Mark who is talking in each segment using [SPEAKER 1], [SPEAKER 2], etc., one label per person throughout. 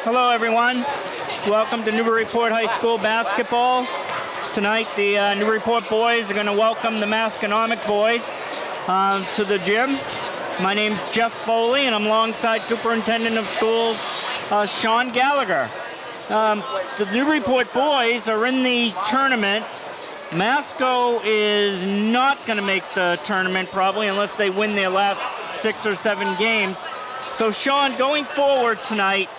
[SPEAKER 1] Hello, everyone. Welcome to Newburyport High School basketball. Tonight, the Newburyport boys are going to welcome the Masconomet boys to the gym. My name's Jeff Foley, and I'm alongside Superintendent of Schools, Sean Gallagher. The Newburyport boys are in the tournament. Masco is not going to make the tournament, probably, unless they win their last 6 or 7 games. So, Sean, going forward tonight,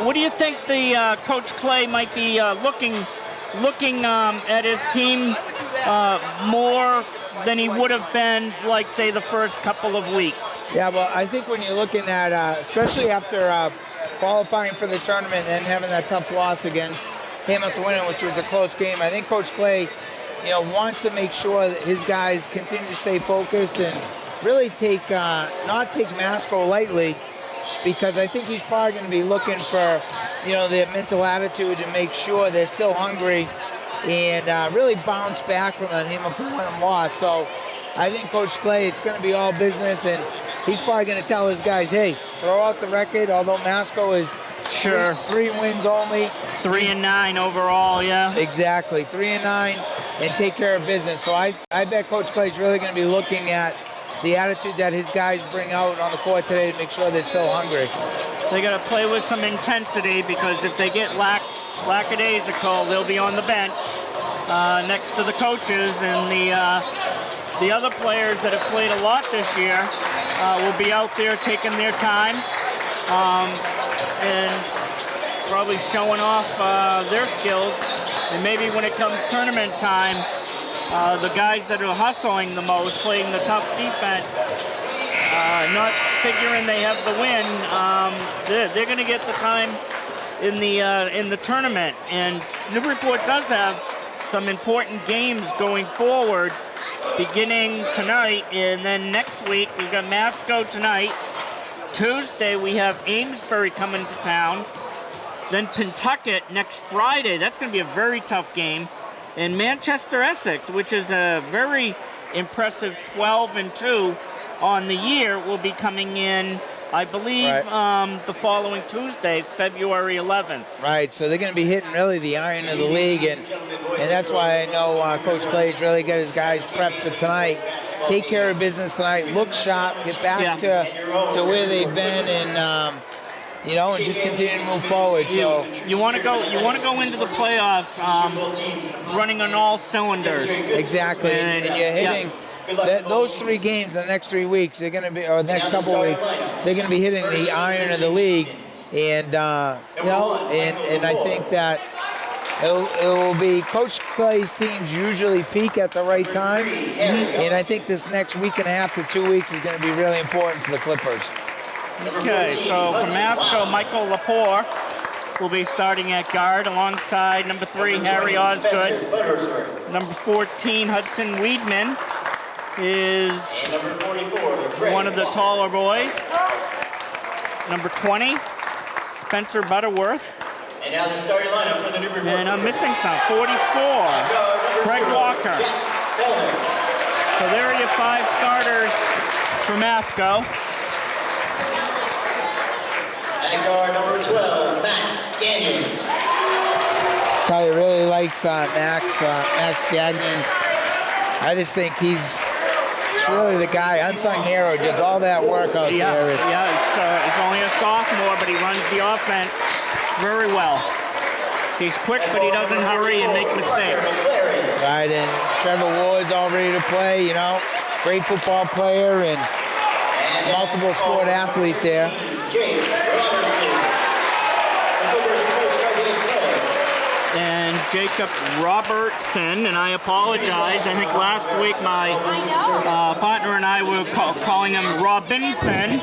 [SPEAKER 1] what do you think the Coach Clay might be looking at his team more than he would have been, like, say, the first couple of weeks?
[SPEAKER 2] Yeah, well, I think when you're looking at, especially after qualifying for the tournament and then having that tough loss against Hamilton Winter, which was a close game, I think Coach Clay, wants to make sure that his guys continue to stay focused and really not take Masco lightly, because I think he's probably going to be looking for, their mental attitude to make sure they're still hungry and really bounce back from the Hamilton Winter loss. So I think Coach Clay, it's going to be all business, and he's probably going to tell his guys, hey, throw out the record, although Masco is three wins only.
[SPEAKER 1] 3-9 overall, yeah.
[SPEAKER 2] Exactly, 3-9, and take care of business. So I bet Coach Clay's really going to be looking at the attitude that his guys bring out on the court today to make sure they're still hungry.
[SPEAKER 1] They got to play with some intensity, because if they get lackadaisical, they'll be on the bench next to the coaches, and the other players that have played a lot this year will be out there taking their time and probably showing off their skills. And maybe when it comes tournament time, the guys that are hustling the most, playing the tough defense, not figuring they have the win, they're going to get the time in the tournament. And Newburyport does have some important games going forward, beginning tonight, and then next week we've got Masco tonight. Tuesday we have Amesbury coming to town, then Pentucket next Friday. That's going to be a very tough game. And Manchester Essex, which is a very impressive 12-2 on the year, will be coming in, I believe, the following Tuesday, February 11th.
[SPEAKER 2] Right, so they're going to be hitting really the iron of the league, and that's why I know Coach Clay's really got his guys prepped for tonight. Take care of business tonight, look sharp, get back to where they've been, and and just continue to move forward.
[SPEAKER 1] You want to go into the playoffs running on all cylinders.
[SPEAKER 2] Exactly, and you're hitting. Those 3 games in the next 3 weeks, they're going to be, or the next couple of weeks, they're going to be hitting the iron of the league, and and I think that it will be Coach Clay's teams usually peak at the right time, and I think this next week and a half to 2 weeks is going to be really important for the Clippers.
[SPEAKER 1] Okay, so for Masco, Michael Lepore will be starting at guard alongside number 3, Harry Osgood. Number 14, Hudson Weedman, is one of the taller boys. Number 20, Spencer Butterworth.
[SPEAKER 3] And now the starting lineup for the Newburyport.
[SPEAKER 1] And I'm missing some, 44, Craig Walker. So there are your 5 starters for Masco.
[SPEAKER 3] And guard number 12, Max Gagnon.
[SPEAKER 2] Tyler really likes Max Gagnon. I just think he's really the guy, unsung hero, does all that work out there.
[SPEAKER 1] He's only a sophomore, but he runs the offense very well. He's quick, but he doesn't hurry and make mistakes.
[SPEAKER 2] Right, and Trevor Ward's all ready to play, great football player and multiple sport athlete there.
[SPEAKER 1] And Jacob Robertson, and I apologize. I think last week my partner and I were calling him Robinson,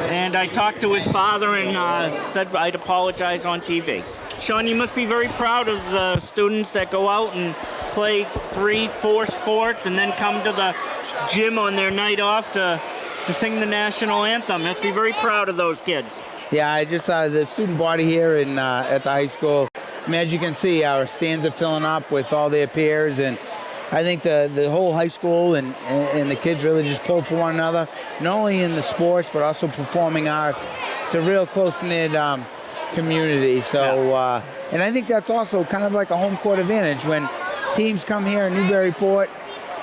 [SPEAKER 1] and I talked to his father and said I'd apologize on TV. Sean, you must be very proud of the students that go out and play 3, 4 sports and then come to the gym on their night off to sing the national anthem. You must be very proud of those kids.
[SPEAKER 2] Yeah, I just saw the student body here at the high school. I mean, as you can see, our stands are filling up with all their peers, and I think the whole high school and the kids really just pull for one another, not only in the sports but also performing arts. It's a real close-knit community. So, and I think that's also kind of like a home court advantage. When teams come here in Newburyport,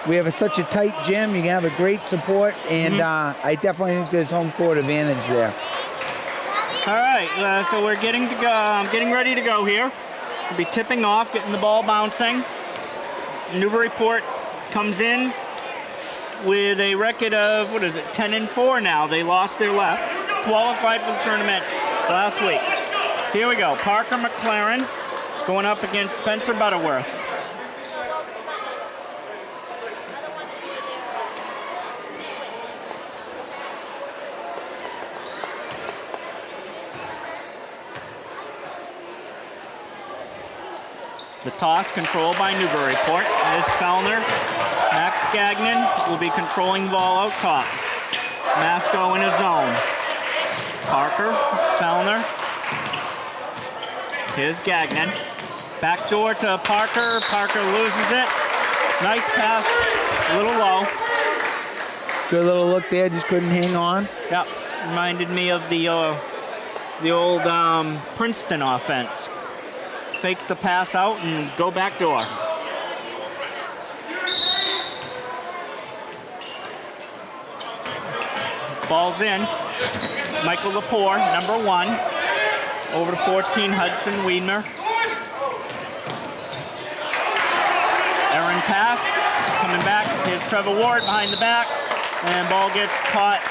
[SPEAKER 2] we have such a tight gym. You can have a great support, and I definitely think there's home court advantage there.
[SPEAKER 1] All right, so we're getting ready to go here. We'll be tipping off, getting the ball bouncing. Newburyport comes in with a record of, 10-4 now. They lost their left, qualified for the tournament last week. Here we go, Parker McLaren going up against Spencer Butterworth. The toss controlled by Newburyport. As Fellner, Max Gagnon will be controlling the ball out top. Masco in his zone. Parker, Fellner. Here's Gagnon. Backdoor to Parker. Parker loses it. Nice pass, a little low.
[SPEAKER 2] Good little look there, just couldn't hang on.
[SPEAKER 1] Yep, reminded me of the old Princeton offense. Fake the pass out and go back door. Ball's in. Michael Lepore, number 1. Over to 14, Hudson Wiedmer. Aaron pass, coming back. Here's Trevor Ward behind the back. And ball gets caught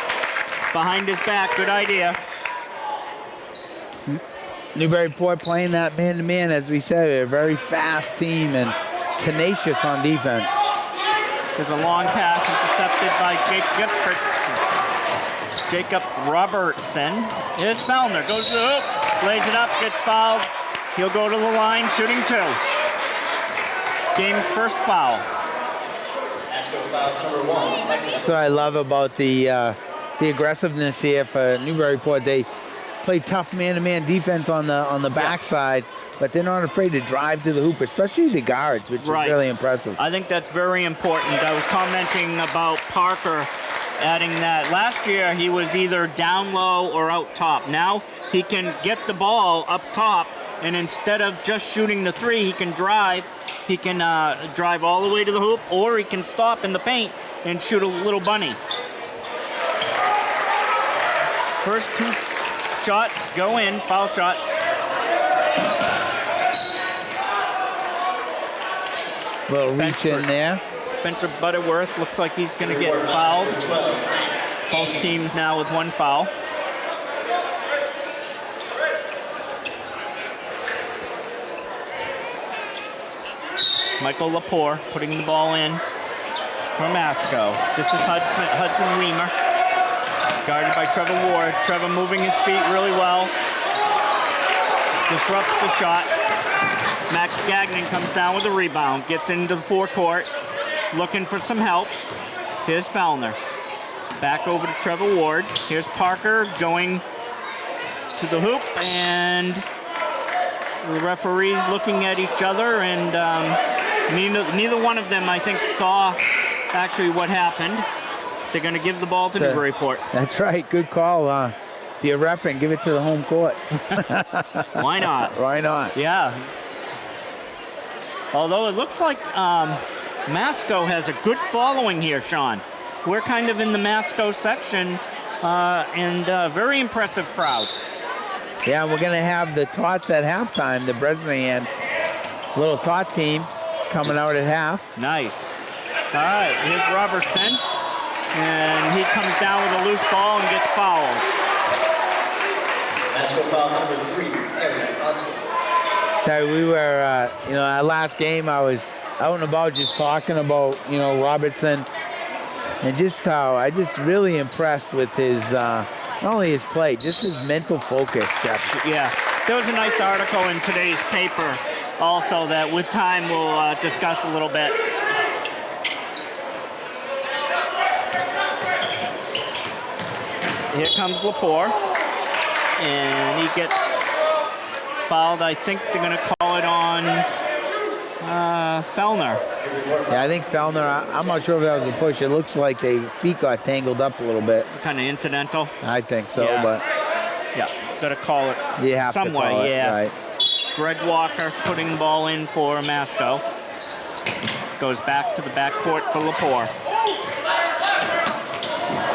[SPEAKER 1] behind his back. Good idea.
[SPEAKER 2] Newburyport playing that man-to-man, as we said, a very fast team and tenacious on defense.
[SPEAKER 1] There's a long pass intercepted by Jacob Robertson. Here's Fellner, goes to the hoop, lays it up, gets fouled. He'll go to the line, shooting 2. Game's first foul.
[SPEAKER 2] That's what I love about the aggressiveness here for Newburyport. They play tough man-to-man defense on the backside, but they're not afraid to drive to the hoop, especially the guards, which is really impressive.
[SPEAKER 1] I think that's very important. I was commenting about Parker adding that. Last year, he was either down low or out top. Now he can get the ball up top, and instead of just shooting the 3, he can drive. He can drive all the way to the hoop, or he can stop in the paint and shoot a little bunny. First 2 shots go in, foul shots.
[SPEAKER 2] Little reach in there.
[SPEAKER 1] Spencer Butterworth looks like he's going to get fouled. Both teams now with 1 foul. Michael Lepore putting the ball in for Masco. This is Hudson Weimer, guarded by Trevor Ward. Trevor moving his feet really well. Disrupts the shot. Max Gagnon comes down with the rebound. Gets into the forecourt, looking for some help. Here's Fellner. Back over to Trevor Ward. Here's Parker going to the hoop, and the referees looking at each other, and neither one of them, I think, saw actually what happened. They're going to give the ball to Newburyport.
[SPEAKER 2] That's right. Good call. If you're refereeing, give it to the home court.
[SPEAKER 1] Why not?
[SPEAKER 2] Why not?
[SPEAKER 1] Yeah. Although it looks like Masco has a good following here, Sean. We're kind of in the Masco section, and very impressive crowd.
[SPEAKER 2] Yeah, we're going to have the Tots at halftime, the Bresnahan little Tot team coming out at half.
[SPEAKER 1] Nice. All right, here's Robertson. And he comes down with a loose ball and gets fouled.
[SPEAKER 3] Masco foul number 3, Eric Oscar.
[SPEAKER 2] We were, our last game, I was out and about just talking about, Robertson, and just how I just really impressed with his, not only his play, just his mental focus, Jeff.
[SPEAKER 1] Yeah, there was a nice article in today's paper also that with time we'll discuss a little bit. Here comes Lepore, and he gets fouled. I think they're going to call it on Fellner.
[SPEAKER 2] Yeah, I think Fellner, I'm not sure if that was a push. It looks like their feet got tangled up a little bit.
[SPEAKER 1] Kind of incidental.
[SPEAKER 2] I think so,
[SPEAKER 1] yeah.
[SPEAKER 2] but.
[SPEAKER 1] Yeah. Got to call it
[SPEAKER 2] You have
[SPEAKER 1] some
[SPEAKER 2] to call
[SPEAKER 1] way,
[SPEAKER 2] it,
[SPEAKER 1] yeah.
[SPEAKER 2] right.
[SPEAKER 1] Greg Walker putting the ball in for Masco. Goes back to the backcourt for Lepore.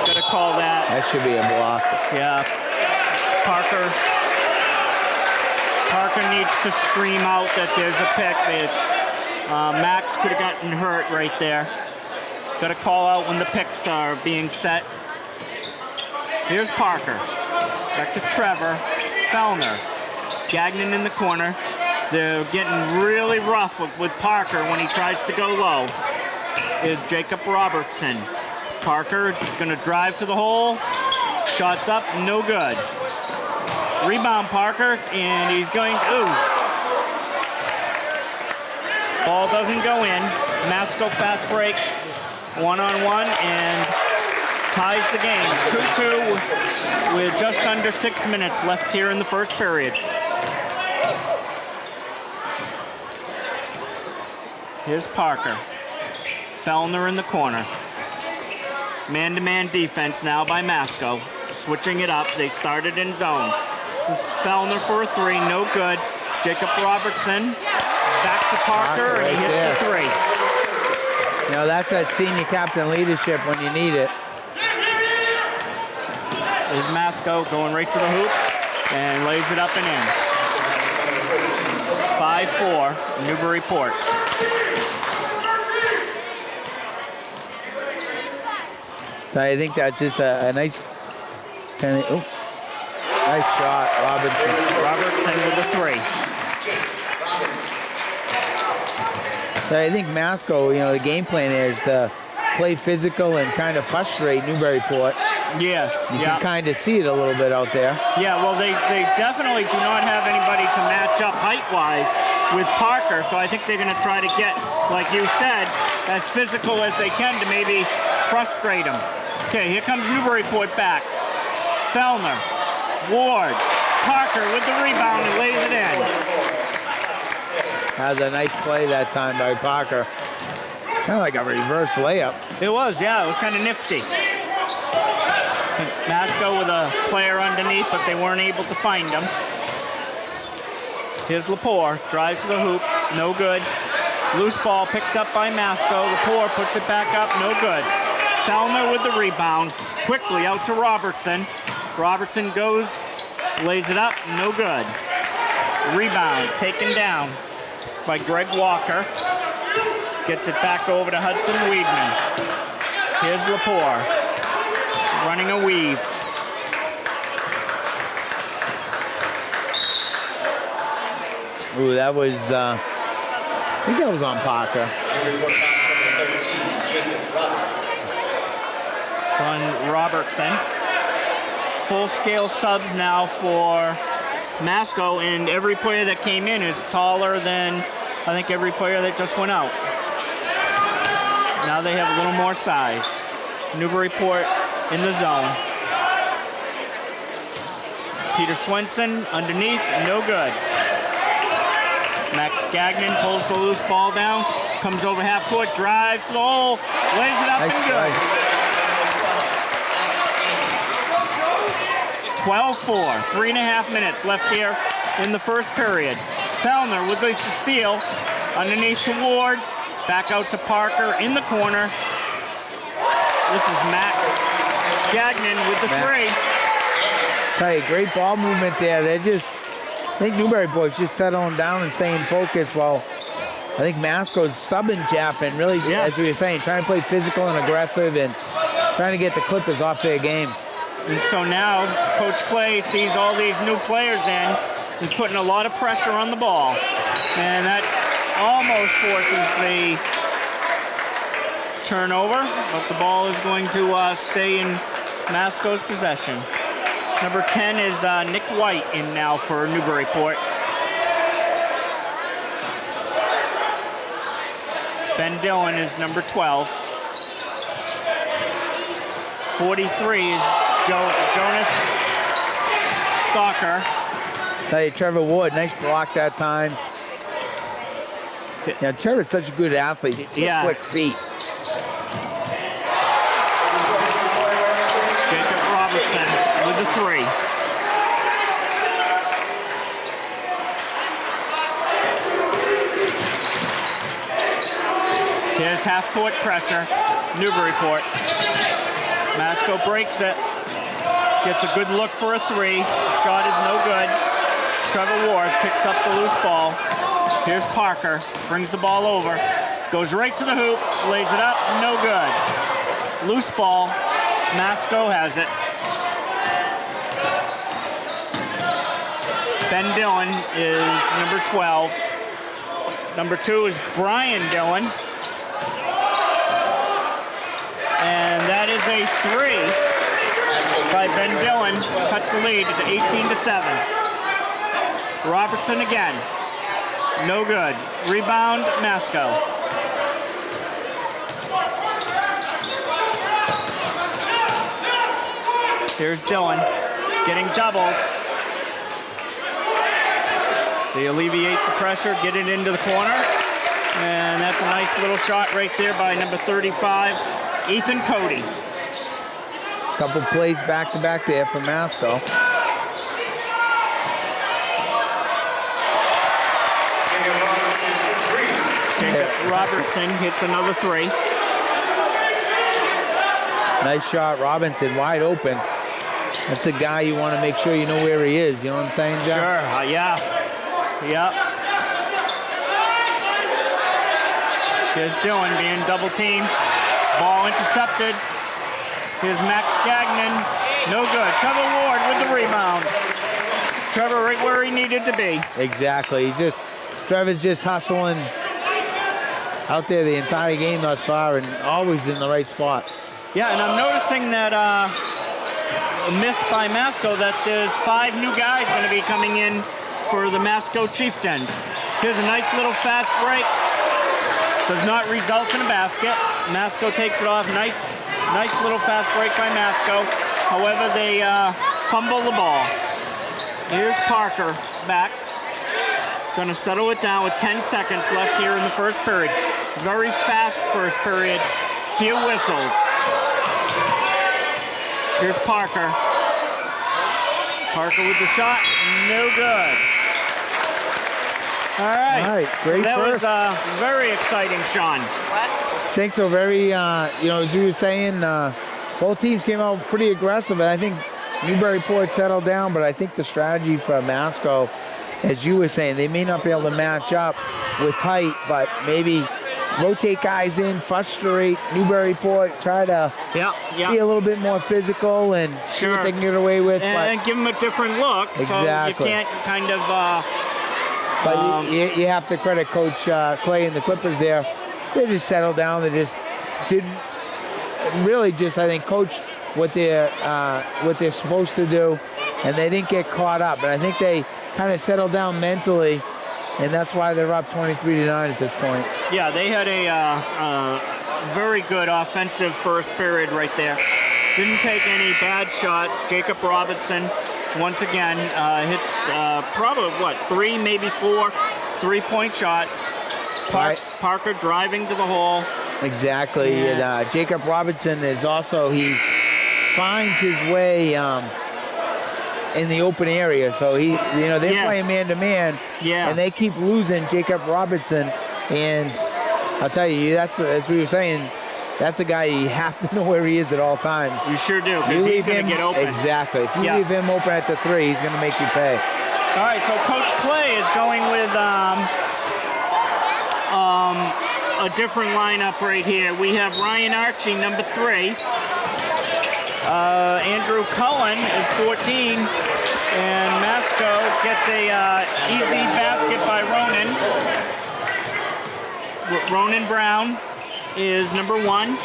[SPEAKER 1] Got to call that.
[SPEAKER 2] That should be a block.
[SPEAKER 1] Yeah. Parker needs to scream out that there's a pick. Max could have gotten hurt right there. Got to call out when the picks are being set. Here's Parker. Back to Trevor. Fellner. Gagnon in the corner. They're getting really rough with Parker when he tries to go low. Is Jacob Robertson. Parker going to drive to the hole. Shots up, no good. Rebound Parker, and he's going to, ooh. Ball doesn't go in. Masco fast break, one-on-one, and ties the game. 2-2 with just under 6 minutes left here in the first period. Here's Parker. Fellner in the corner. Man-to-man defense now by Masco. Switching it up. They started in zone. This is Fellner for a three. No good. Jacob Robertson. Back to Parker, and he hits the three.
[SPEAKER 2] You know, that's that senior captain leadership when you need it.
[SPEAKER 1] There's Masco going right to the hoop and lays it up and in. 5-4, Newburyport.
[SPEAKER 2] So I think that's just a nice kind of, nice shot, Robertson.
[SPEAKER 1] Robertson with the three.
[SPEAKER 2] So I think Masco, you know, the game plan is to play physical and kind of frustrate Newburyport.
[SPEAKER 1] Yes.
[SPEAKER 2] You can kind of see it a little bit out there.
[SPEAKER 1] Yeah, well, they definitely do not have anybody to match up height-wise with Parker, so I think they're going to try to get, like you said, as physical as they can to maybe frustrate him. Okay, here comes Newburyport back. Fellner, Ward, Parker with the rebound and lays it in.
[SPEAKER 2] That was a nice play that time by Parker. Kind of like a reverse layup.
[SPEAKER 1] It was, yeah, it was kind of nifty. Masco with a player underneath, but they weren't able to find him. Here's Lepore, drives to the hoop, no good. Loose ball picked up by Masco. Lepore puts it back up, no good. Fellner with the rebound, quickly out to Robertson. Robertson goes, lays it up, no good. Rebound taken down by Greg Walker. Gets it back over to Hudson Weedman. Here's Lepore, running a weave.
[SPEAKER 2] Ooh, that was, I think that was on Parker.
[SPEAKER 1] It's on Robertson. Full-scale subs now for Masco, and every player that came in is taller than, I think, every player that just went out. Now they have a little more size. Newburyport in the zone. Peter Swenson underneath, no good. Max Gagnon pulls the loose ball down, comes over half court, drives to the hole, lays it up and good. 12-4, 3.5 minutes left here in the first period. Fellner with the steal, underneath to Ward, back out to Parker in the corner. This is Max Gagnon with the three.
[SPEAKER 2] Tell you, great ball movement there. They're just, I think Newburyport's just settling down and staying focused while I think Masco's subbing Jeff and really, as we were saying, trying to play physical and aggressive and trying to get the Clippers off their game.
[SPEAKER 1] And so now Coach Clay sees all these new players in. He's putting a lot of pressure on the ball. And that almost forces the turnover, but the ball is going to stay in Masco's possession. Number 10 is Nick White in now for Newburyport. Ben Dillon is number 12. 43 is Jonas Stalker.
[SPEAKER 2] Tell you, Trevor Ward, nice block that time. Yeah, Trevor's such a good athlete. Quick feet.
[SPEAKER 1] Jacob Robertson with the three. is half-court pressure, Newburyport. Masco breaks it. Gets a good look for a three. Shot is no good. Trevor Ward picks up the loose ball. Here's Parker. Brings the ball over. Goes right to the hoop. Lays it up. No good. Loose ball. Masco has it. Ben Dillon is number 12. Number 2 is Brian Dillon. And that is a three by Ben Dillon. Cuts the lead to 18-7. Robertson again. No good. Rebound, Masco. Here's Dillon getting doubled. They alleviate the pressure, get it into the corner. And that's a nice little shot right there by number 35, Ethan Cody.
[SPEAKER 2] Couple plays back-to-back there for Masco.
[SPEAKER 1] Jacob Robertson hits another three.
[SPEAKER 2] Nice shot, Robinson, wide open. That's a guy you want to make sure you know where he is. You know what I'm saying, John?
[SPEAKER 1] Sure, yeah. Yep. Here's Dillon being double teamed. Ball intercepted. Here's Max Gagnon. No good. Trevor Ward with the rebound. Trevor right where he needed to be.
[SPEAKER 2] Exactly. Trevor's just hustling out there the entire game thus far and always in the right spot.
[SPEAKER 1] Yeah, and I'm noticing that a miss by Masco that there's 5 new guys going to be coming in for the Masco Chieftains. Here's a nice little fast break. Does not result in a basket. Masco takes it off. Nice little fast break by Masco. However, they fumble the ball. Here's Parker back. Gonna settle it down with 10 seconds left here in the first period. Very fast first period. Few whistles. Here's Parker. Parker with the shot. No good. All right,
[SPEAKER 2] great
[SPEAKER 1] so that
[SPEAKER 2] first.
[SPEAKER 1] was very exciting, Sean.
[SPEAKER 2] Think so. Very, as you were saying, both teams came out pretty aggressive. And I think Newburyport settled down, but I think the strategy for Masco, as you were saying, they may not be able to match up with height, but maybe rotate guys in, frustrate Newburyport, try to be a little bit more physical and see what they can get away with.
[SPEAKER 1] And give them a different look.
[SPEAKER 2] Exactly.
[SPEAKER 1] So you can't kind of...
[SPEAKER 2] But you have to credit Coach Clay and the Clippers there. They just settled down. They just didn't really I think, coach what they're supposed to do, and they didn't get caught up. And I think they kind of settled down mentally, and that's why they're up 23-9 at this point.
[SPEAKER 1] Yeah, they had a very good offensive first period right there. Didn't take any bad shots. Jacob Robertson, once again, hits probably, 3, maybe 4 3-point shots. Parker driving to the hole.
[SPEAKER 2] Exactly.
[SPEAKER 1] Yeah.
[SPEAKER 2] And Jacob Robertson is also, he finds his way in the open area. So they're playing man-to-man, and they keep losing Jacob Robertson. And I'll tell you, that's as we were saying, that's a guy you have to know where he is at all times.
[SPEAKER 1] You sure do, because he's going to get open.
[SPEAKER 2] Exactly. If you leave him open at the 3, he's going to make you pay.
[SPEAKER 1] All right, so Coach Clay is going with a different lineup right here. We have Ryan Archie, number 3. Andrew Cullen is 14. And Masco gets a easy basket by Ronan. Ronan Brown is number 1.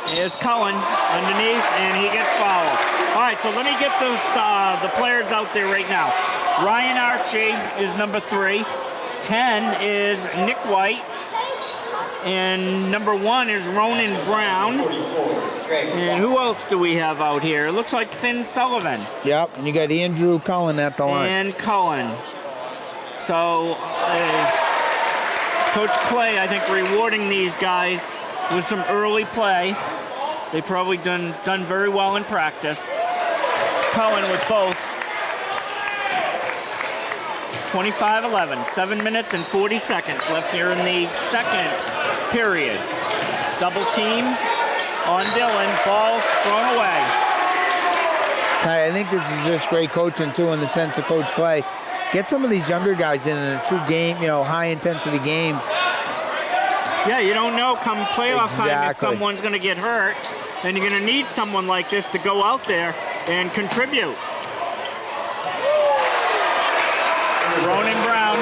[SPEAKER 1] Here's Cullen underneath, and he gets fouled. All right, so let me get the players out there right now. Ryan Archie is number 3. 10 is Nick White. And number 1 is Ronan Brown. And who else do we have out here? It looks like Finn Sullivan.
[SPEAKER 2] Yep, and you got Andrew Cullen at the line.
[SPEAKER 1] And Cullen. So Coach Clay, I think, rewarding these guys with some early play. They probably done very well in practice. Cullen with both. 25-11, 7 minutes and 40 seconds left here in the second period. Double team on Dillon. Ball thrown away.
[SPEAKER 2] I think this is just great coaching too, in the sense of Coach Clay. Get some of these younger guys in a true game, high intensity game.
[SPEAKER 1] Yeah, you don't know come playoff time if
[SPEAKER 2] Exactly.
[SPEAKER 1] someone's going to get hurt, and you're going to need someone like this to go out there and contribute. Ronan Brown.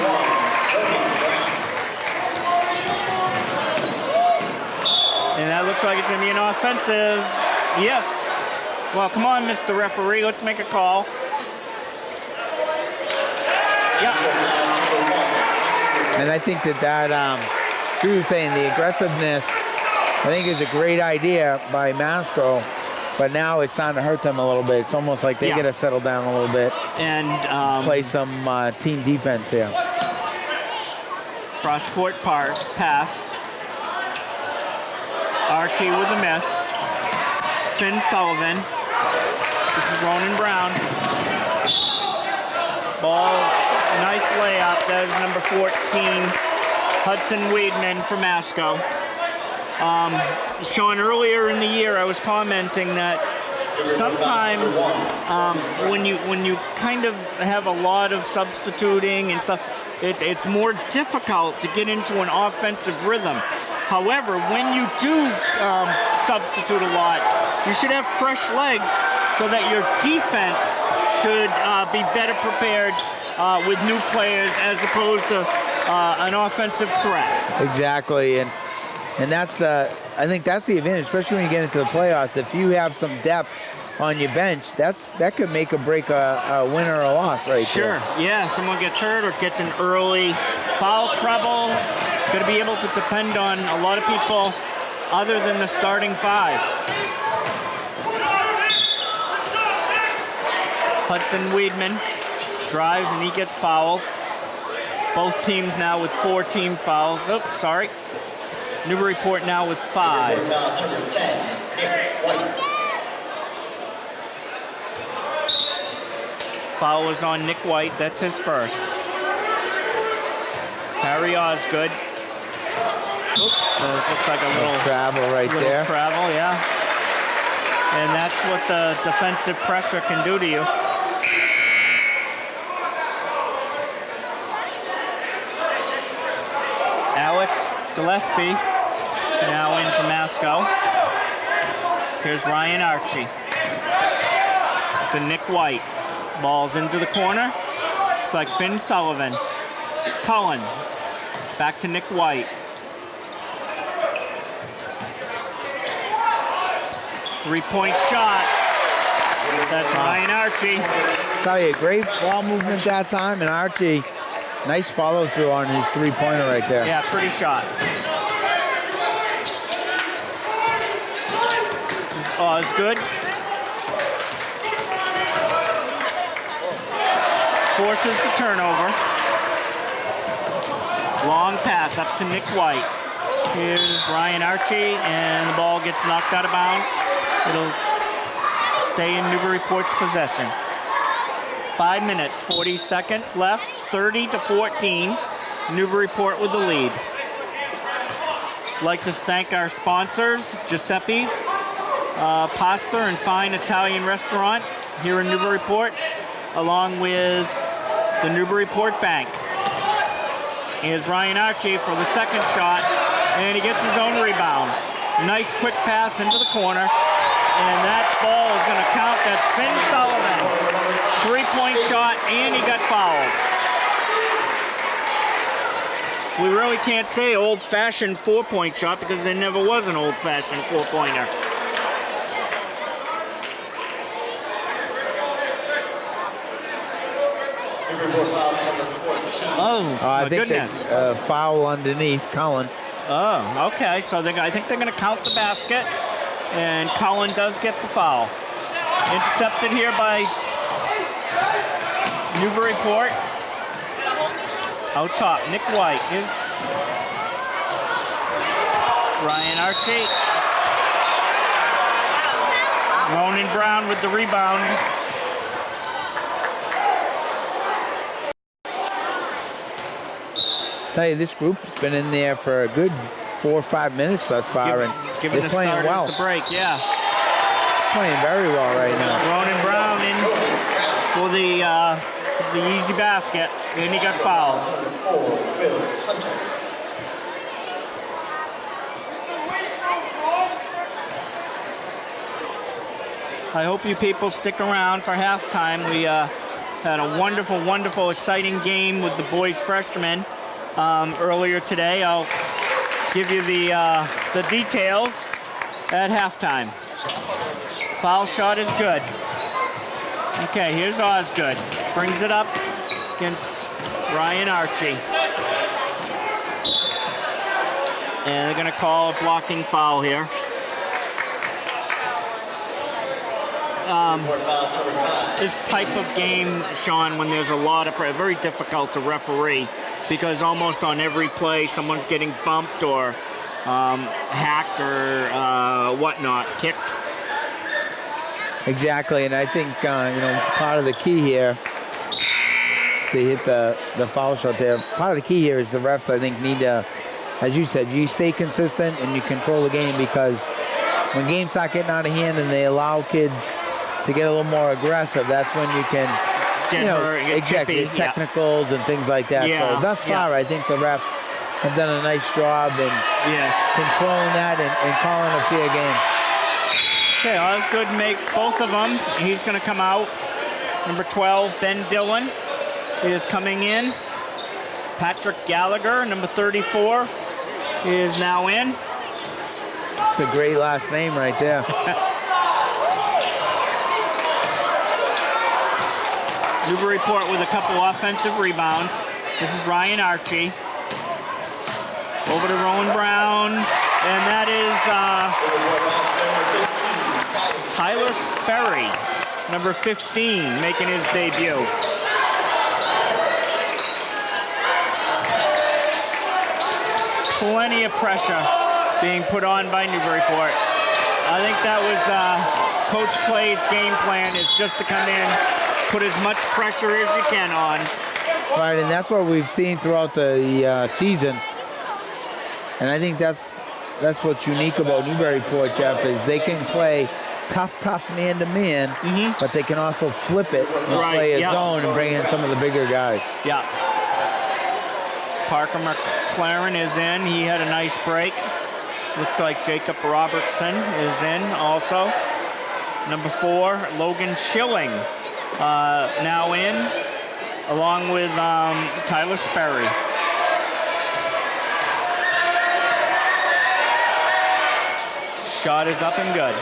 [SPEAKER 1] And that looks like it's going to be an offensive. Yes. Well, come on, Mr. Referee. Let's make a call. Yeah.
[SPEAKER 2] And I think that you were saying the aggressiveness, I think is a great idea by Masco, but now it's starting to hurt them a little bit. It's almost like they got to settle down a little bit
[SPEAKER 1] and
[SPEAKER 2] play some team defense here.
[SPEAKER 1] Cross court pass. Archie with a miss. Finn Sullivan. This is Ronan Brown. Ball, nice layup. That is number 14, Hudson Weedman for Masco. Sean, earlier in the year, I was commenting that sometimes when you kind of have a lot of substituting and stuff, it's more difficult to get into an offensive rhythm. However, when you do substitute a lot, you should have fresh legs so that your defense should be better prepared with new players as opposed to an offensive threat.
[SPEAKER 2] Exactly, and I think that's the advantage, especially when you get into the playoffs. If you have some depth on your bench, that could make or break a win or a loss right there.
[SPEAKER 1] Sure, yeah, someone gets hurt or gets an early foul trouble. Going to be able to depend on a lot of people other than the starting five. Hudson Weedman drives and he gets fouled. Both teams now with 4 team fouls. Oops, sorry. Newburyport now with 5.
[SPEAKER 3] Number 10, Nick White.
[SPEAKER 1] Foul is on Nick White. That's his first. Harry Osgood. Oops, looks like a little
[SPEAKER 2] travel right there.
[SPEAKER 1] Travel, yeah. And that's what the defensive pressure can do to you. Alex Gillespie now in for Masco. Here's Ryan Archie. To Nick White. Ball's into the corner. It's like Finn Sullivan. Cullen. Back to Nick White. Three-point shot. That's Ryan Archie.
[SPEAKER 2] Tell you, great ball movement that time, and Archie, nice follow-through on his three-pointer right there.
[SPEAKER 1] Yeah, pretty shot. Oh, it's good. Forces the turnover. Long pass up to Nick White. Here's Ryan Archie, and the ball gets knocked out of bounds. It'll stay in Newburyport's possession. 5 minutes, 40 seconds left, 30-14. Newburyport with the lead. I'd like to thank our sponsors, Giuseppe's Pasta and Fine Italian Restaurant here in Newburyport, along with the Newburyport Bank. Here's Ryan Archie for the second shot, and he gets his own rebound. Nice quick pass into the corner, and that ball is going to count. That's Finn Sullivan. 3-point shot, and he got fouled. We really can't say old-fashioned 4-point shot because there never was an old-fashioned 4-pointer. Oh, my goodness.
[SPEAKER 2] Foul underneath Cullen.
[SPEAKER 1] Oh, okay. So I think they're going to count the basket, and Cullen does get the foul. Intercepted here by Newburyport. Out top, Nick White is Ryan Archie. Ronan Brown with the rebound.
[SPEAKER 2] Tell you, this group has been in there for a good 4 or 5 minutes thus far, and
[SPEAKER 1] Giving
[SPEAKER 2] they're
[SPEAKER 1] the
[SPEAKER 2] playing
[SPEAKER 1] starters
[SPEAKER 2] well.
[SPEAKER 1] a break, yeah.
[SPEAKER 2] Playing very well right now.
[SPEAKER 1] Ronan Brown in for the easy basket, and he got fouled. I hope you people stick around for halftime. We had a wonderful, wonderful, exciting game with the boys freshmen earlier today. I'll give you the details at halftime. Foul shot is good. Okay, here's Osgood. Brings it up against Ryan Archie. And they're going to call a blocking foul here. This type of game, Sean, when there's a lot of pressure, very difficult to referee because almost on every play someone's getting bumped or hacked or whatnot, kicked.
[SPEAKER 2] Exactly, and I think part of the key here, they hit the foul shot there. Part of the key here is the refs, I think, need to, as you said, you stay consistent and you control the game, because when games start getting out of hand and they allow kids to get a little more aggressive, that's when you can, exactly, technicals and things like that.
[SPEAKER 1] Yeah,
[SPEAKER 2] so thus far, I think the refs have done a nice job in controlling that and calling a fair game.
[SPEAKER 1] Okay, Osgood makes both of them. He's going to come out. Number 12, Ben Dillon, is coming in. Patrick Gallagher, number 34, is now in.
[SPEAKER 2] It's a great last name right there.
[SPEAKER 1] Newburyport with a couple offensive rebounds. This is Ryan Archie. Over to Rowan Brown, and that is Tyler Sperry, number 15, making his debut. Plenty of pressure being put on by Newburyport. I think that was Coach Clay's game plan, is just to come in, put as much pressure as you can on.
[SPEAKER 2] Right, and that's what we've seen throughout the season. And I think that's what's unique about Newburyport, Jeff, is they can play tough man-to-man, but they can also flip it and play a zone and bring in some of the bigger guys.
[SPEAKER 1] Yeah. Parker McLaren is in. He had a nice break. Looks like Jacob Robertson is in also. Number 4, Logan Schilling, now in, along with Tyler Sperry. Shot is up and good.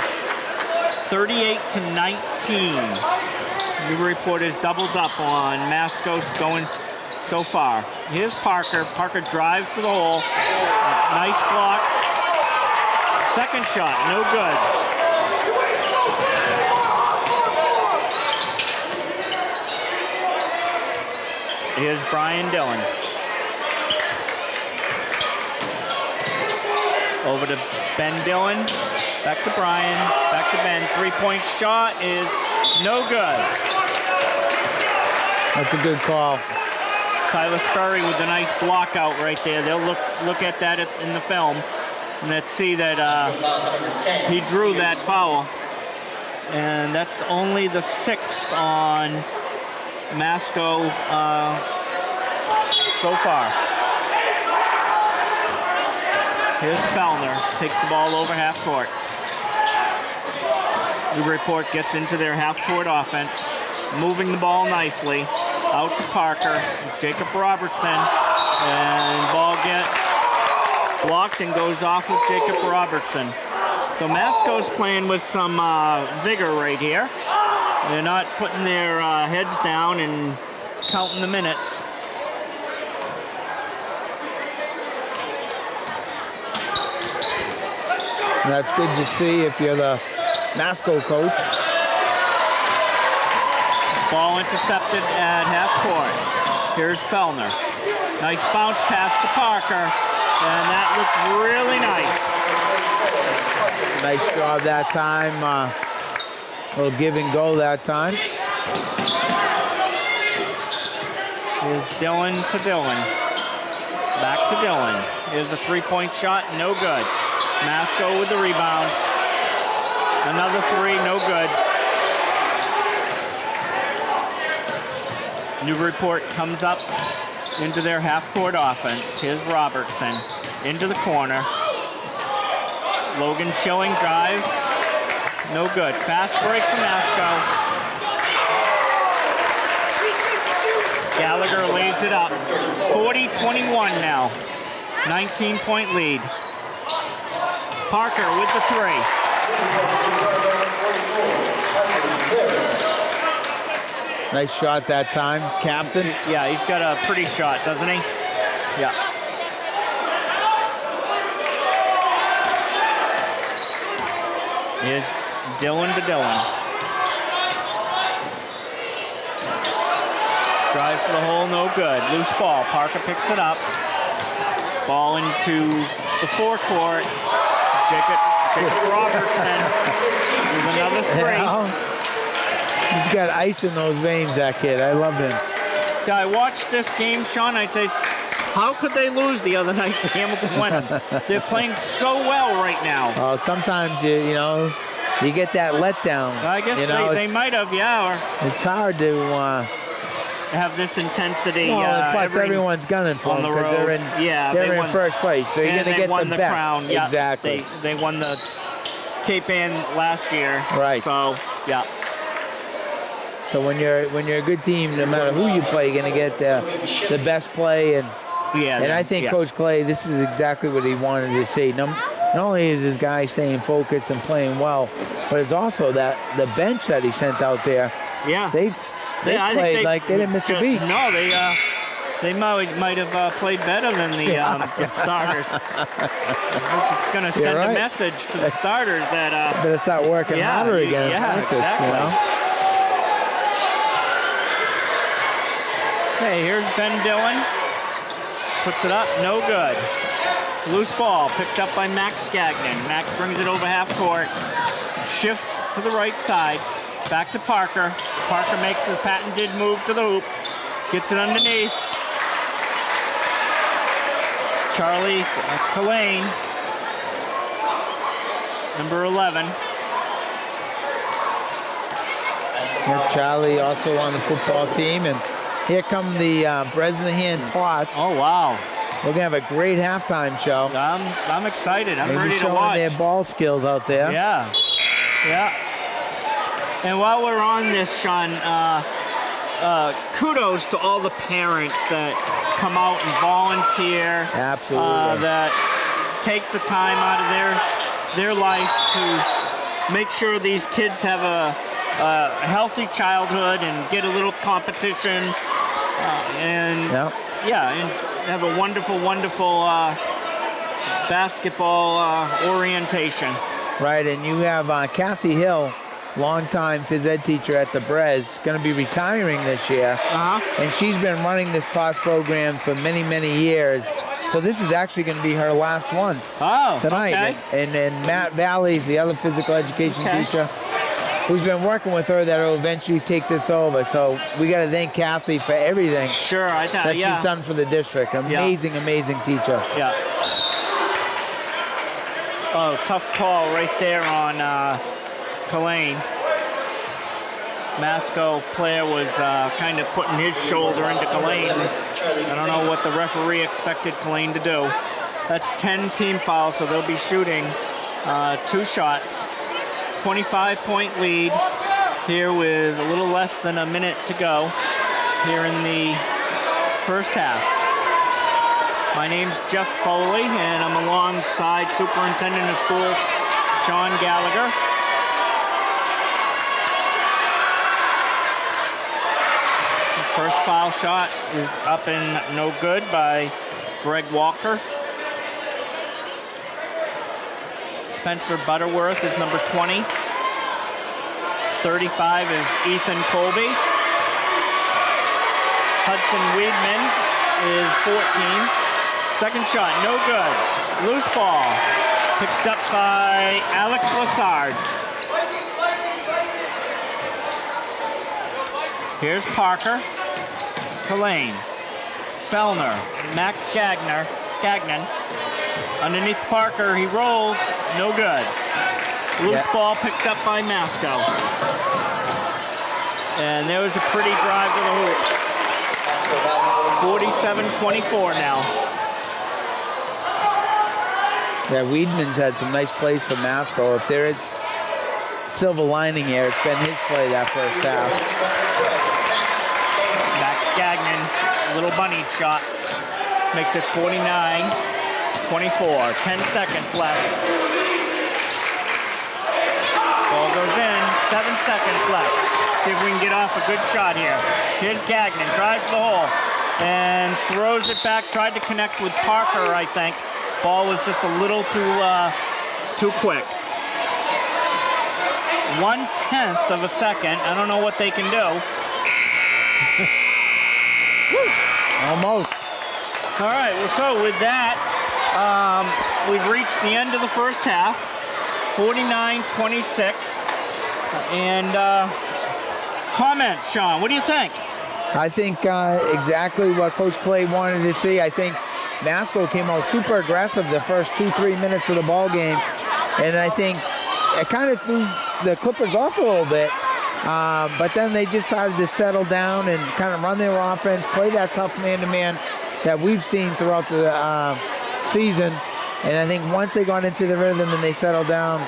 [SPEAKER 1] 38-19. Newburyport is doubled up on Masco's going so far. Here's Parker. Parker drives to the hole. Nice block. Second shot, no good. Here's Brian Dillon. Over to Ben Dillon. Back to Brian. Back to Ben. Three-point shot is no good.
[SPEAKER 2] That's a good call.
[SPEAKER 1] Tyler Sperry with a nice block out right there. They'll look at that in the film. And let's see that he drew that foul. And that's only the 6th on Masco so far. Here's Fellner, takes the ball over half court. Newburyport gets into their half court offense, moving the ball nicely. Out to Parker, Jacob Robertson, and ball gets blocked and goes off with Jacob Robertson. So Masco's playing with some vigor right here. They're not putting their heads down and counting the minutes.
[SPEAKER 2] That's good to see if you're the Masco coach.
[SPEAKER 1] Ball intercepted at half court. Here's Fellner. Nice bounce pass to Parker, and that looked really nice.
[SPEAKER 2] Nice job that time. A little give and go that time.
[SPEAKER 1] Here's Dillon to Dillon. Back to Dillon. Here's a three-point shot, no good. Masco with the rebound. Another three, no good. Newburyport comes up into their half-court offense. Here's Robertson into the corner. Logan Schilling drive, no good. Fast break from Masco. Gallagher lays it up. 40-21 now. 19-point lead. Parker with the three.
[SPEAKER 2] Nice shot that time, Captain.
[SPEAKER 1] Yeah, he's got a pretty shot, doesn't he? Yeah. Here's Dillon to Dillon. Drives to the hole, no good. Loose ball. Parker picks it up. Ball into the forecourt. Jacob Robertson with another three.
[SPEAKER 2] He's got ice in those veins, that kid. I love him.
[SPEAKER 1] So I watched this game, Sean. I say, how could they lose the other night to Hamilton Wenham? They're playing so well right now.
[SPEAKER 2] Sometimes, you know, you get that letdown.
[SPEAKER 1] I guess they might have, yeah. Or
[SPEAKER 2] it's hard to
[SPEAKER 1] have this intensity.
[SPEAKER 2] Well, plus everyone's gunning for them because they're in, they're in first place. So you're going to get the best.
[SPEAKER 1] Crown.
[SPEAKER 2] Exactly.
[SPEAKER 1] They won the Cape Ann last year.
[SPEAKER 2] Right.
[SPEAKER 1] So, yeah.
[SPEAKER 2] So when you're a good team, no matter who you play, you're going to get the best play. And I think Coach Clay, this is exactly what he wanted to see. Not only is this guy staying focused and playing well, but it's also that the bench that he sent out there.
[SPEAKER 1] Yeah.
[SPEAKER 2] They played like they didn't miss a beat.
[SPEAKER 1] No, they might have played better than the starters. It's going to send a message to the starters that
[SPEAKER 2] better start working harder again. Practice,
[SPEAKER 1] exactly.
[SPEAKER 2] You know?
[SPEAKER 1] Hey, here's Ben Dillon. Puts it up, no good. Loose ball picked up by Max Gagnon. Max brings it over half court. Shifts to the right side. Back to Parker. Parker makes his patented move to the hoop. Gets it underneath. Charlie Kalane, number 11.
[SPEAKER 2] Charlie also on the football team. And here come the Bresnahan Tots.
[SPEAKER 1] Oh, wow.
[SPEAKER 2] We're going to have a great halftime show.
[SPEAKER 1] I'm excited. I'm ready to
[SPEAKER 2] showing
[SPEAKER 1] watch.
[SPEAKER 2] Their ball skills out there.
[SPEAKER 1] Yeah. Yeah. And while we're on this, Sean, kudos to all the parents that come out and volunteer.
[SPEAKER 2] Absolutely.
[SPEAKER 1] That take the time out of their life to make sure these kids have a healthy childhood and get a little competition. And have a wonderful, wonderful basketball orientation.
[SPEAKER 2] Right, and you have Kathy Hill, longtime phys ed teacher at the Brez, going to be retiring this year. And she's been running this TOS program for many, many years. So this is actually going to be her last one tonight.
[SPEAKER 1] Okay.
[SPEAKER 2] And then Matt Valley's the other physical education teacher who's been working with her that will eventually take this over. So we got to thank Kathy for everything that she's done for the district. Amazing, amazing teacher.
[SPEAKER 1] Yeah. Oh, tough call right there on Kalane. Masco player was kind of putting his shoulder into Kalane. I don't know what the referee expected Kalane to do. That's 10 team fouls, so they'll be shooting 2 shots. 25-point lead here with a little less than a minute to go here in the first half. My name's Jeff Foley, and I'm alongside Superintendent of Schools Sean Gallagher. The first foul shot is up and no good by Greg Walker. Spencer Butterworth is number 20. 35 is Ethan Colby. Hudson Weedman is 14. Second shot, no good. Loose ball, picked up by Alex Lassard. Here's Parker. Kalane Fellner, Max Gagnon. Underneath Parker, he rolls, no good. Loose ball picked up by Masco. And there was a pretty drive to the hoop. 47-24 now.
[SPEAKER 2] Yeah, Weedman's had some nice plays for Masco. If there is silver lining here, it's been his play that first half.
[SPEAKER 1] Max Gagnon, little bunny shot. Makes it 49-24. 10 seconds left. Ball goes in. 7 seconds left. See if we can get off a good shot here. Here's Gagnon, drives the hole and throws it back. Tried to connect with Parker, I think. Ball was just a little too quick. 1/10 of a second. I don't know what they can do.
[SPEAKER 2] Almost.
[SPEAKER 1] All right, well, so with that, we've reached the end of the first half. 49-26. And comments, Sean, what do you think?
[SPEAKER 2] I think exactly what Coach Clay wanted to see. I think Masco came out super aggressive the first 2-3 minutes of the ball game, and I think it kind of threw the Clippers off a little bit. But then they just started to settle down and kind of run their offense, play that tough man-to-man that we've seen throughout the season. And I think once they got into the rhythm and they settled down,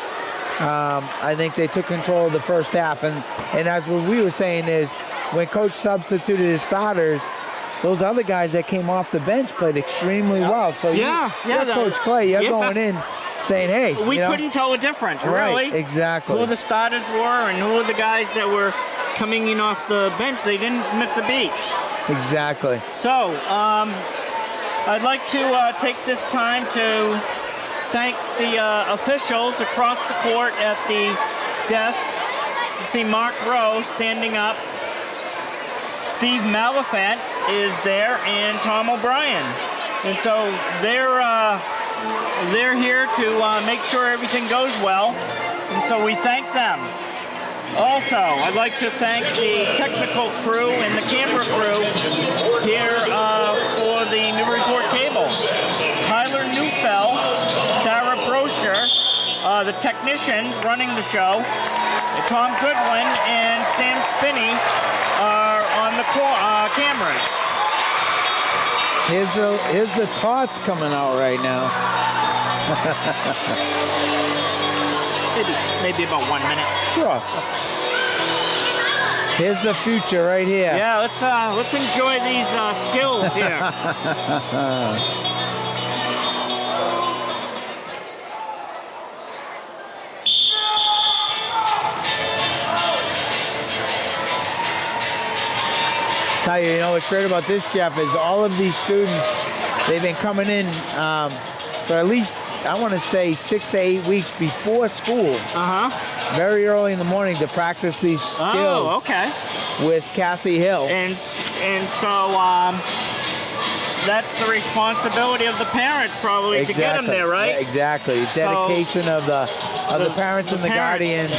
[SPEAKER 2] I think they took control of the first half. And as what we were saying is, when Coach substituted his starters, those other guys that came off the bench played extremely well. So you're Coach Clay, you're going in saying, hey.
[SPEAKER 1] We couldn't tell a difference, really.
[SPEAKER 2] Right, exactly.
[SPEAKER 1] Who the starters were and who were the guys that were coming in off the bench. They didn't miss a beat.
[SPEAKER 2] Exactly.
[SPEAKER 1] So, I'd like to take this time to thank the officials across the court at the desk. You see Mark Rowe standing up. Steve Malafant is there, and Tom O'Brien. And so they're here to make sure everything goes well. And so we thank them. Also, I'd like to thank the technical crew and the camera crew here for the Newburyport Cable. Tyler Neufeld, Sarah Brocher, the technicians running the show, Tom Goodwin and Sam Spinney are on the cameras.
[SPEAKER 2] Here's the tots coming out right now.
[SPEAKER 1] Maybe about 1 minute.
[SPEAKER 2] Sure. Here's the future right here.
[SPEAKER 1] Yeah, let's enjoy these skills here.
[SPEAKER 2] Tell you, what's great about this, Jeff, is all of these students, they've been coming in for at least, I want to say, 6 to 8 weeks before school. Very early in the morning to practice these skills. With Kathy Hill.
[SPEAKER 1] And so that's the responsibility of the parents probably to get them there, right?
[SPEAKER 2] Yeah, exactly. Dedication of the parents and the guardians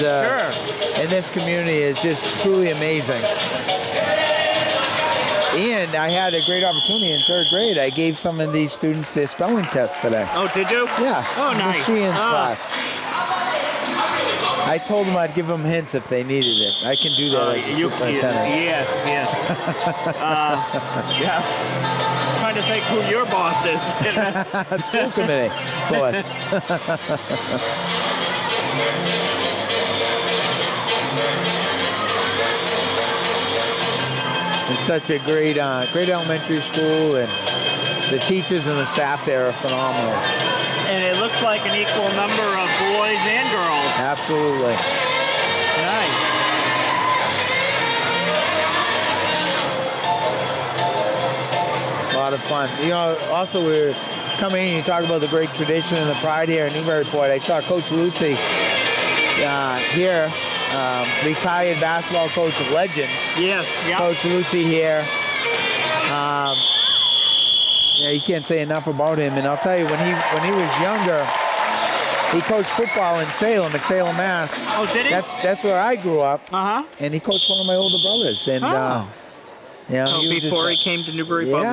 [SPEAKER 2] in this community is just truly amazing. And I had a great opportunity in 3rd grade. I gave some of these students their spelling test today.
[SPEAKER 1] Oh, did you?
[SPEAKER 2] Yeah.
[SPEAKER 1] Oh, nice.
[SPEAKER 2] Sheehan's class. I told them I'd give them hints if they needed it. I can do that as a superintendent.
[SPEAKER 1] Yes. Yeah. I'm trying to think who your boss is.
[SPEAKER 2] School committee, of course. It's such a great elementary school, and the teachers and the staff there are phenomenal.
[SPEAKER 1] And it looks like an equal number of boys and girls.
[SPEAKER 2] Absolutely.
[SPEAKER 1] Nice.
[SPEAKER 2] A lot of fun. Also we're coming in, you talk about the great tradition and the pride here in Newburyport. I saw Coach Lucy here. Retired basketball coach legend.
[SPEAKER 1] Yes, yeah.
[SPEAKER 2] Coach Lucy here. You can't say enough about him. And I'll tell you, when he was younger, he coached football in Salem, at Salem, Mass.
[SPEAKER 1] Oh, did he?
[SPEAKER 2] That's where I grew up.
[SPEAKER 1] Uh-huh.
[SPEAKER 2] And he coached one of my older brothers. And You know,
[SPEAKER 1] So
[SPEAKER 2] he was
[SPEAKER 1] before he
[SPEAKER 2] just,
[SPEAKER 1] came to Newburyport,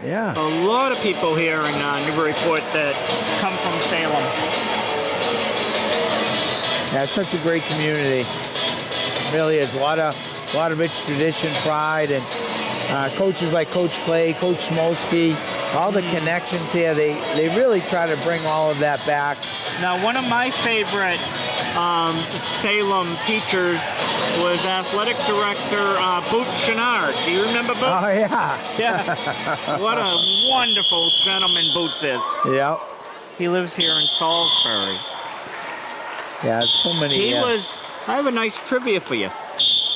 [SPEAKER 2] yeah.
[SPEAKER 1] a lot of people here in Newburyport that come from Salem.
[SPEAKER 2] yeah, it's such a great community. It really is. A lot of rich tradition, pride, and coaches like Coach Clay, Coach Smolsky, all the connections here. They really try to bring all of that back.
[SPEAKER 1] Now, one of my favorite Salem teachers was athletic director Boots Chenard. Do you remember Boots?
[SPEAKER 2] Oh, yeah.
[SPEAKER 1] Yeah. What a wonderful gentleman Boots is.
[SPEAKER 2] Yep.
[SPEAKER 1] He lives here in Salisbury.
[SPEAKER 2] Yeah, so many.
[SPEAKER 1] He was, I have a nice trivia for you.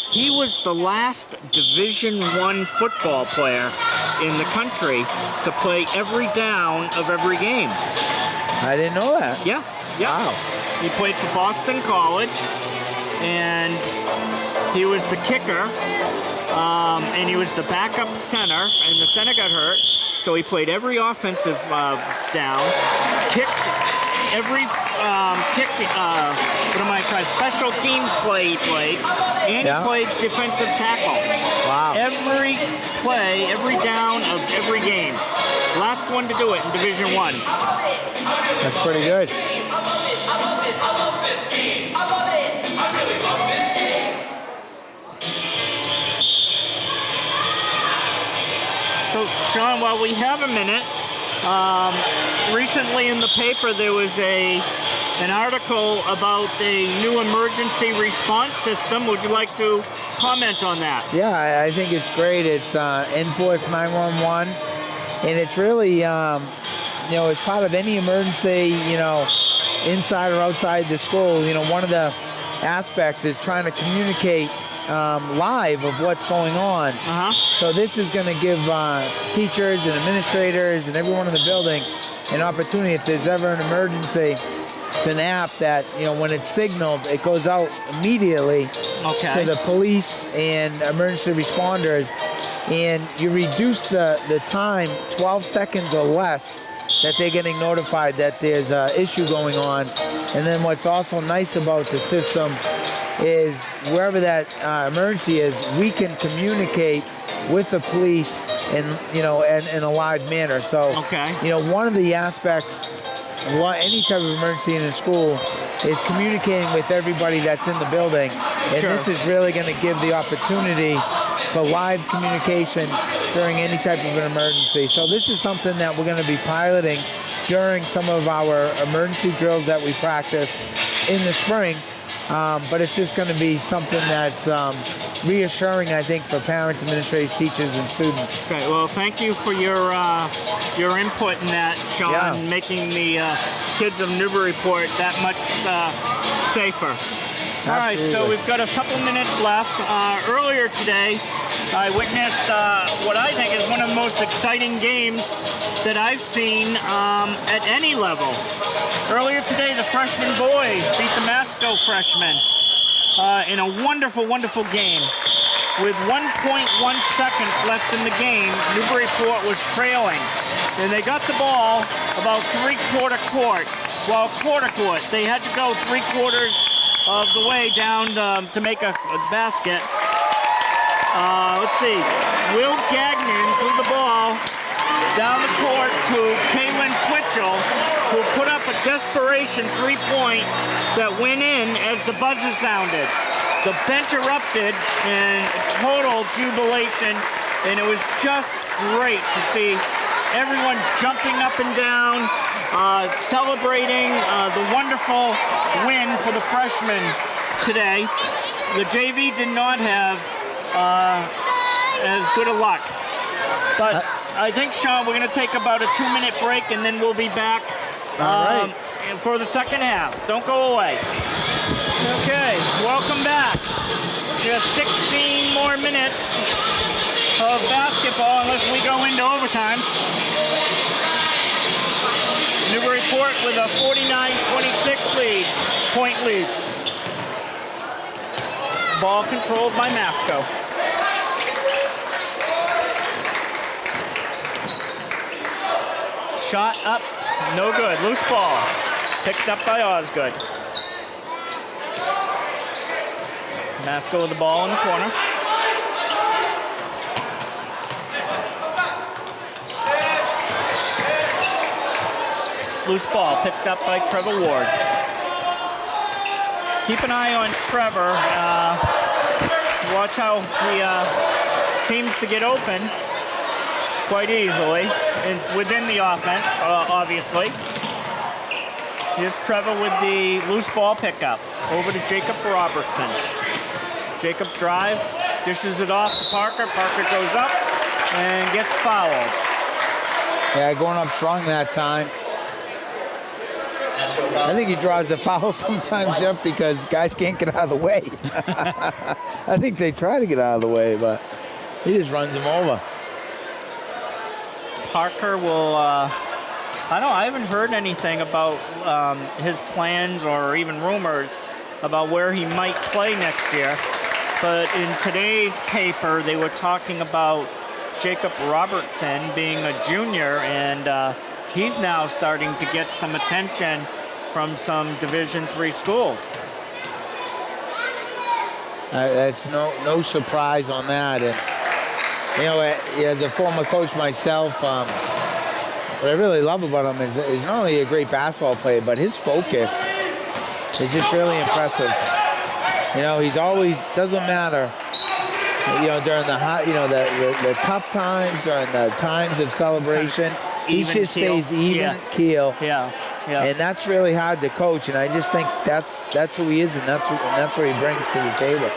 [SPEAKER 1] He was the last Division I football player in the country to play every down of every game.
[SPEAKER 2] I didn't know that.
[SPEAKER 1] Yeah.
[SPEAKER 2] Wow.
[SPEAKER 1] He played for Boston College, and he was the kicker, and he was the backup center, and the center got hurt, so he played every offensive down, kicked every special teams play he played, and he played defensive tackle.
[SPEAKER 2] Wow.
[SPEAKER 1] Every play, every down of every game. Last one to do it in Division I.
[SPEAKER 2] That's pretty good.
[SPEAKER 1] So, Sean, while we have a minute, recently in the paper there was an article about a new emergency response system. Would you like to comment on that?
[SPEAKER 2] Yeah, I think it's great. It's Enforce 911, and it's really, you know, as part of any emergency, you know, inside or outside the school, you know, one of the aspects is trying to communicate live of what's going on. So this is going to give teachers and administrators and everyone in the building an opportunity, if there's ever an emergency. It's an app that, you know, when it's signaled, it goes out immediately to the police and emergency responders, and you reduce the time 12 seconds or less that they're getting notified that there's an issue going on. And then what's also nice about the system is wherever that emergency is, we can communicate with the police in, you know, in a live manner. So, you know, one of the aspects of any type of emergency in a school is communicating with everybody that's in the building. And this is really going to give the opportunity for live communication during any type of an emergency. So this is something that we're going to be piloting during some of our emergency drills that we practice in the spring. But it's just going to be something that's reassuring, I think, for parents, administrators, teachers, and students.
[SPEAKER 1] Okay, well, thank you for your input in that, Sean, making the kids of Newburyport that much safer. All right, so we've got a couple minutes left. Earlier today, I witnessed what I think is one of the most exciting games that I've seen at any level. Earlier today, the freshman boys beat the Masco freshmen in a wonderful, wonderful game. With 1.1 seconds left in the game, Newburyport was trailing. And they got the ball about three-quarter court. Well, quarter court. They had to go three-quarters of the way down to make a basket. Let's see. Will Gagnon threw the ball down the court to Kaylin Twitchell, who put up a desperation three-point that went in as the buzzer sounded. The bench erupted in total jubilation, and it was just great to see everyone jumping up and down, celebrating the wonderful win for the freshmen today. The JV did not have as good a luck. But I think, Sean, we're going to take about a 2-minute break, and then we'll be back for the second half. Don't go away. Okay, welcome back. We have 16 more minutes of basketball unless we go into overtime. Newburyport with a 49-26 point lead. Ball controlled by Masco. Shot up, no good. Loose ball. Picked up by Osgood. Masco with the ball in the corner. Loose ball picked up by Trevor Ward. Keep an eye on Trevor. Watch how he seems to get open quite easily and within the offense, obviously. Here's Trevor with the loose ball pickup. Over to Jacob Robertson. Jacob drives, dishes it off to Parker. Parker goes up and gets fouled.
[SPEAKER 2] Yeah, going up strong that time. I think he draws the foul sometimes, Jeff, because guys can't get out of the way. I think they try to get out of the way, but he just runs them over.
[SPEAKER 1] Parker will, I haven't heard anything about his plans or even rumors about where he might play next year. But in today's paper, they were talking about Jacob Robertson being a junior, and he's now starting to get some attention from some Division III schools.
[SPEAKER 2] That's no surprise on that. And, you know, as a former coach myself, what I really love about him is not only a great basketball player, but his focus is just really impressive. You know, he's always, doesn't matter, you know, during the tough times, during the times of celebration, he just stays even keel.
[SPEAKER 1] Yeah.
[SPEAKER 2] And that's really hard to coach, and I just think that's who he is, and that's what he brings to the table.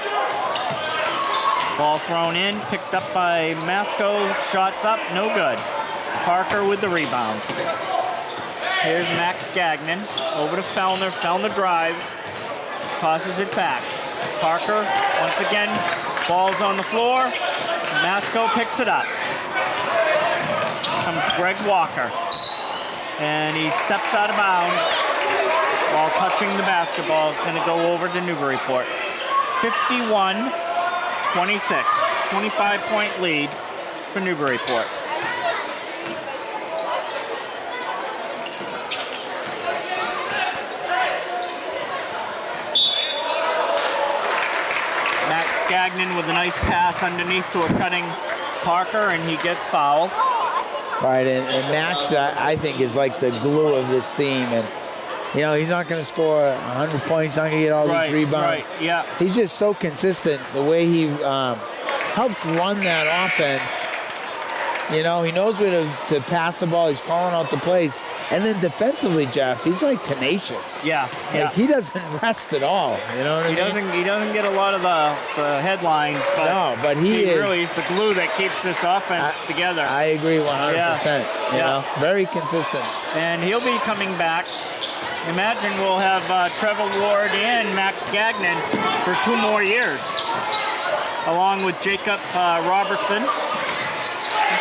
[SPEAKER 1] Ball thrown in, picked up by Masco, shots up, no good. Parker with the rebound. Here's Max Gagnon, over to Fellner. Fellner drives, tosses it back. Parker, once again, ball's on the floor. Masco picks it up. Comes Greg Walker. And he steps out of bounds while touching the basketball. It's going to go over to Newburyport. 51-26, 25-point lead for Newburyport. Max Gagnon with a nice pass underneath to a cutting Parker, and he gets fouled.
[SPEAKER 2] Right, and Max, I think, is like the glue of this team. And, you know, he's not going to score 100 points, not going to get all these rebounds.
[SPEAKER 1] Right, yeah.
[SPEAKER 2] He's just so consistent, the way he helps run that offense. You know, he knows where to pass the ball. He's calling out the plays. And then defensively, Jeff, he's like tenacious.
[SPEAKER 1] Yeah.
[SPEAKER 2] He doesn't rest at all. You know what I mean?
[SPEAKER 1] He doesn't get a lot of the headlines, but
[SPEAKER 2] no, but he
[SPEAKER 1] really is the glue that keeps this offense together.
[SPEAKER 2] I agree 100%. You know, very consistent.
[SPEAKER 1] And he'll be coming back. Imagine we'll have Trevor Ward and Max Gagnon for 2 more years, along with Jacob Robertson.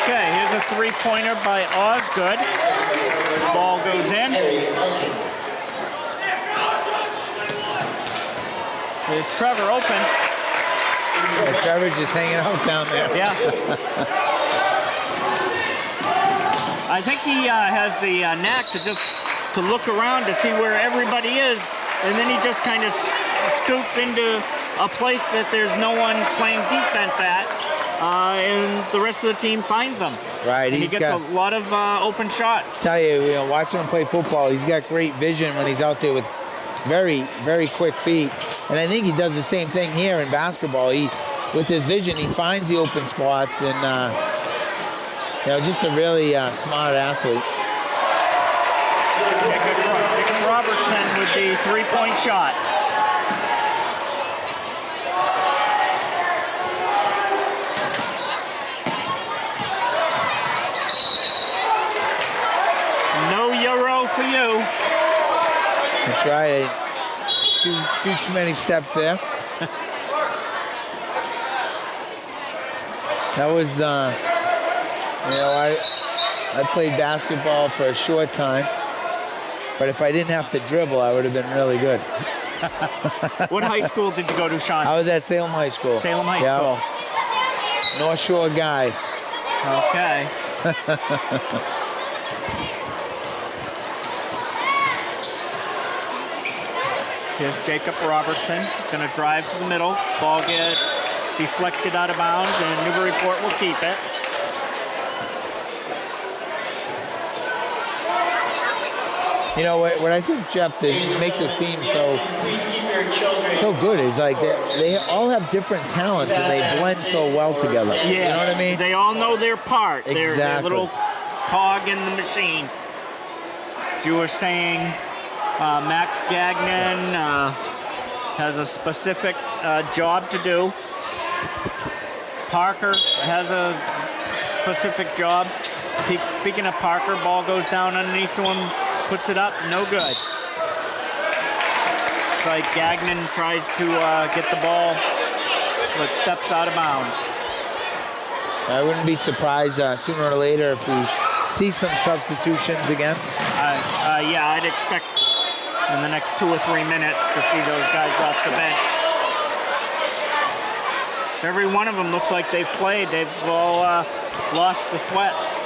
[SPEAKER 1] Okay, here's a three-pointer by Osgood. Ball goes in. There's Trevor open.
[SPEAKER 2] Yeah, Trevor's just hanging out down there.
[SPEAKER 1] Yeah. I think he has the knack to look around to see where everybody is, and then he just kind of scoots into a place that there's no one playing defense at. And the rest of the team finds him.
[SPEAKER 2] Right,
[SPEAKER 1] and he gets a lot of open shots.
[SPEAKER 2] Tell you, watching him play football, he's got great vision when he's out there with very, very quick feet. And I think he does the same thing here in basketball. With his vision, he finds the open spots, and just a really smart athlete.
[SPEAKER 1] Jacob Robertson with the three-point shot. For you.
[SPEAKER 2] That's right. Too many steps there. That was, I played basketball for a short time, but if I didn't have to dribble, I would have been really good.
[SPEAKER 1] What high school did you go to, Sean?
[SPEAKER 2] I was at Salem High School.
[SPEAKER 1] Salem High School.
[SPEAKER 2] North Shore guy.
[SPEAKER 1] Okay. Here's Jacob Robertson. He's going to drive to the middle. Ball gets deflected out of bounds, and Newburyport will keep it.
[SPEAKER 2] You know what I think, Jeff, that makes this team so good is like they all have different talents and they blend so well together.
[SPEAKER 1] Yeah.
[SPEAKER 2] You know what I mean?
[SPEAKER 1] They all know their part.
[SPEAKER 2] Exactly.
[SPEAKER 1] They're a little cog in the machine. As you were saying, Max Gagnon has a specific job to do. Parker has a specific job. Speaking of Parker, ball goes down underneath to him, puts it up, no good. It's like Gagnon tries to get the ball, but steps out of bounds.
[SPEAKER 2] I wouldn't be surprised sooner or later if we see some substitutions again.
[SPEAKER 1] Yeah, I'd expect in the next 2 or 3 minutes to see those guys off the bench. Every one of them looks like they've played. They've all lost the sweats.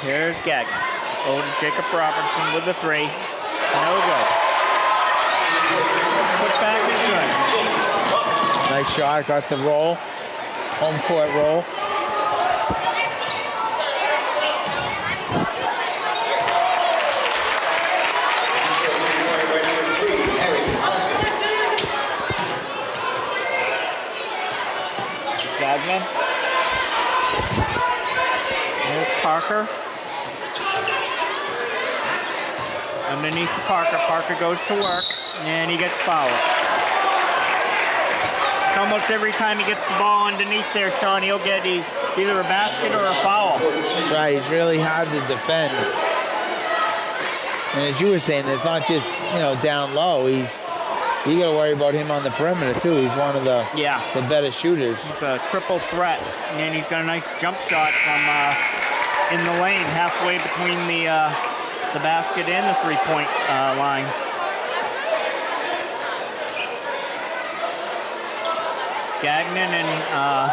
[SPEAKER 1] Here's Gagnon. Oh, Jacob Robertson with the 3. No good. Put back is good.
[SPEAKER 2] Nice shot, got the roll. Home court roll.
[SPEAKER 1] Gagnon. There's Parker. Underneath to Parker. Parker goes to work, and he gets fouled. Almost every time he gets the ball underneath there, Sean, he'll get either a basket or a foul.
[SPEAKER 2] That's right. He's really hard to defend. And as you were saying, it's not just, down low. You got to worry about him on the perimeter too. He's one of the better shooters.
[SPEAKER 1] He's a triple threat, and he's got a nice jump shot from in the lane, halfway between the basket and the three-point line. Gagnon and